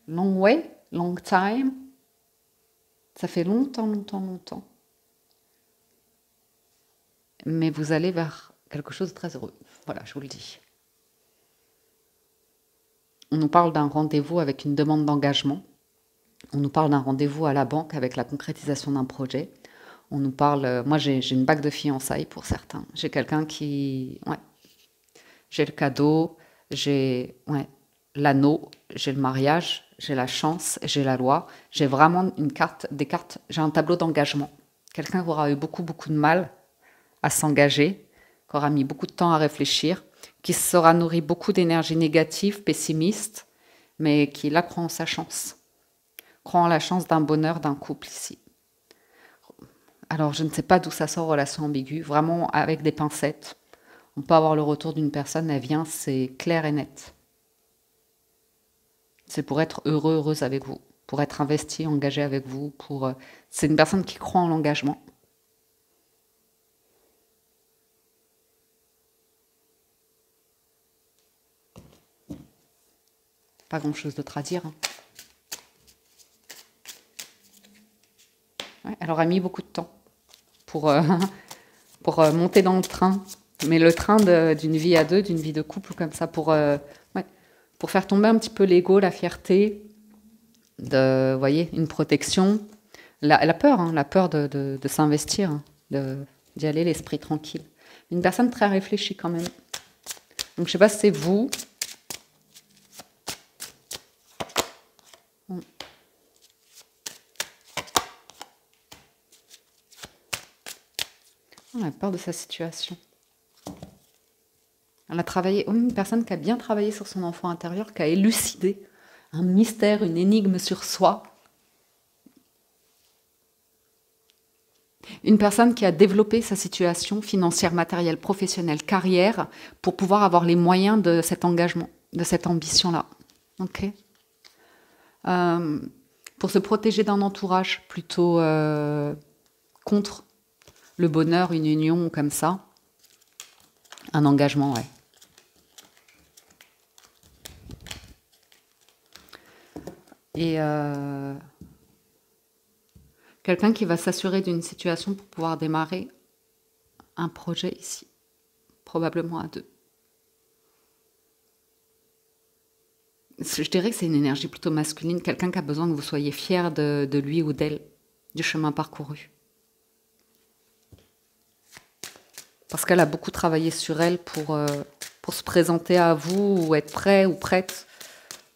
way, long time. Ça fait longtemps. Mais vous allez vers quelque chose de très heureux. Voilà, je vous le dis. On nous parle d'un rendez-vous avec une demande d'engagement. On nous parle d'un rendez-vous à la banque avec la concrétisation d'un projet. On nous parle... moi, j'ai une bague de fiançailles pour certains. J'ai quelqu'un qui... Ouais. J'ai le cadeau, j'ai l'anneau, j'ai le mariage, j'ai la chance, j'ai la loi. J'ai vraiment des cartes... J'ai un tableau d'engagement. Quelqu'un qui aura eu beaucoup de mal à s'engager, qui aura mis beaucoup de temps à réfléchir, qui sera nourri beaucoup d'énergie négative, pessimiste, mais qui là croit en sa chance. Croit en la chance d'un bonheur d'un couple ici. Alors je ne sais pas d'où ça sort, relation ambiguë, vraiment avec des pincettes. On peut avoir le retour d'une personne, elle vient, c'est clair et net. C'est pour être heureux, heureuse avec vous, pour être investi, engagé avec vous. C'est une personne qui croit en l'engagement. Pas grand-chose d'autre à dire. Hein. Ouais, elle aura mis beaucoup de temps pour monter dans le train. Mais le train d'une vie à deux, d'une vie de couple comme ça, pour faire tomber un petit peu l'ego, la fierté, vous voyez, une protection, la peur, hein, la peur de s'investir, hein, d'y aller l'esprit tranquille. Une personne très réfléchie quand même. Donc je ne sais pas si c'est vous. On a peur de sa situation. Elle a travaillé, une personne qui a bien travaillé sur son enfant intérieur, qui a élucidé un mystère, une énigme sur soi. Une personne qui a développé sa situation financière, matérielle, professionnelle, carrière, pour pouvoir avoir les moyens de cet engagement, de cette ambition-là. Ok. Pour se protéger d'un entourage plutôt contre le bonheur, une union comme ça. Un engagement, ouais. Et quelqu'un qui va s'assurer d'une situation pour pouvoir démarrer un projet ici, probablement à deux. Je dirais que c'est une énergie plutôt masculine, quelqu'un qui a besoin que vous soyez fier de lui ou d'elle, du chemin parcouru. Parce qu'elle a beaucoup travaillé sur elle pour se présenter à vous ou être prêt ou prête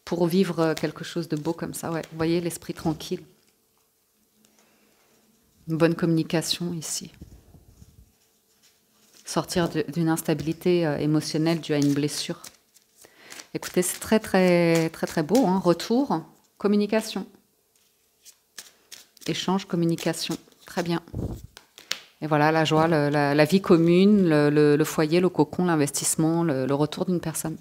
pour vivre quelque chose de beau comme ça. Ouais. Vous voyez, l'esprit tranquille. Une bonne communication ici. Sortir d'une instabilité émotionnelle due à une blessure. Écoutez, c'est très, très, très, très beau. Hein. Retour, communication. Échange, communication. Très bien. Et voilà, la joie, la vie commune, le foyer, le cocon, l'investissement, le retour d'une personne.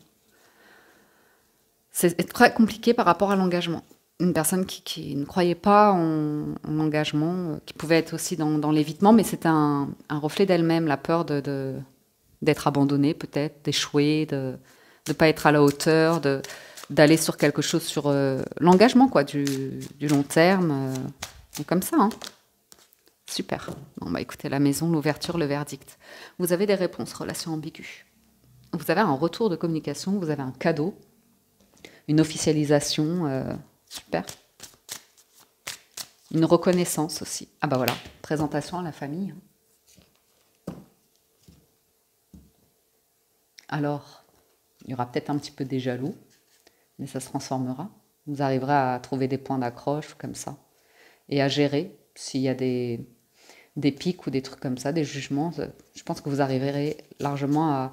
C'est très compliqué par rapport à l'engagement. Une personne qui ne croyait pas en l'engagement, qui pouvait être aussi dans l'évitement, mais c'est un reflet d'elle-même, la peur d'être abandonnée peut-être, d'échouer, de ne pas être à la hauteur, d'aller sur quelque chose, sur l'engagement, quoi, du long terme. Donc comme ça, hein. Super. Bon, bah écoutez, la maison, l'ouverture, le verdict. Vous avez des réponses, relations ambiguës. Vous avez un retour de communication, vous avez un cadeau, une officialisation, super. Une reconnaissance aussi. Ah bah voilà, présentation à la famille. Alors, il y aura peut-être un petit peu des jaloux, mais ça se transformera. Vous arriverez à trouver des points d'accroche comme ça et à gérer s'il y a des pics ou des trucs comme ça, des jugements. Je pense que vous arriverez largement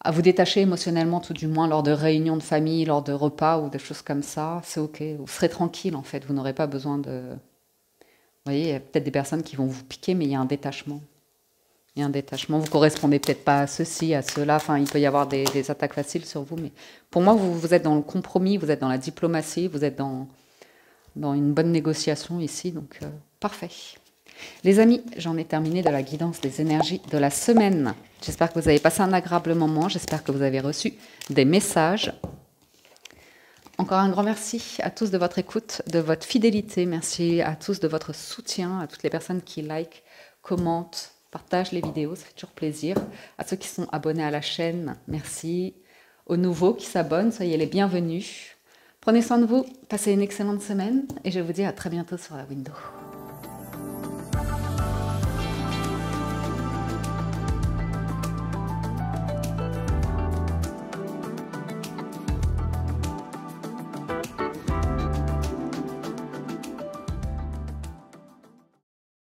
à vous détacher émotionnellement, tout du moins lors de réunions de famille, lors de repas ou des choses comme ça. C'est ok, vous serez tranquille en fait, vous n'aurez pas besoin de... Vous voyez, il y a peut-être des personnes qui vont vous piquer, mais il y a un détachement. Il y a un détachement, vous correspondez peut-être pas à ceci, à cela, enfin il peut y avoir des attaques faciles sur vous, mais pour moi vous êtes dans le compromis, vous êtes dans la diplomatie, vous êtes dans une bonne négociation ici, donc parfait. Les amis, j'en ai terminé de la guidance des énergies de la semaine. J'espère que vous avez passé un agréable moment, j'espère que vous avez reçu des messages. Encore un grand merci à tous de votre écoute, de votre fidélité, merci à tous de votre soutien, à toutes les personnes qui likent, commentent, partagent les vidéos, ça fait toujours plaisir. À ceux qui sont abonnés à la chaîne, merci. Aux nouveaux qui s'abonnent, soyez les bienvenus. Prenez soin de vous, passez une excellente semaine et je vous dis à très bientôt sur la window.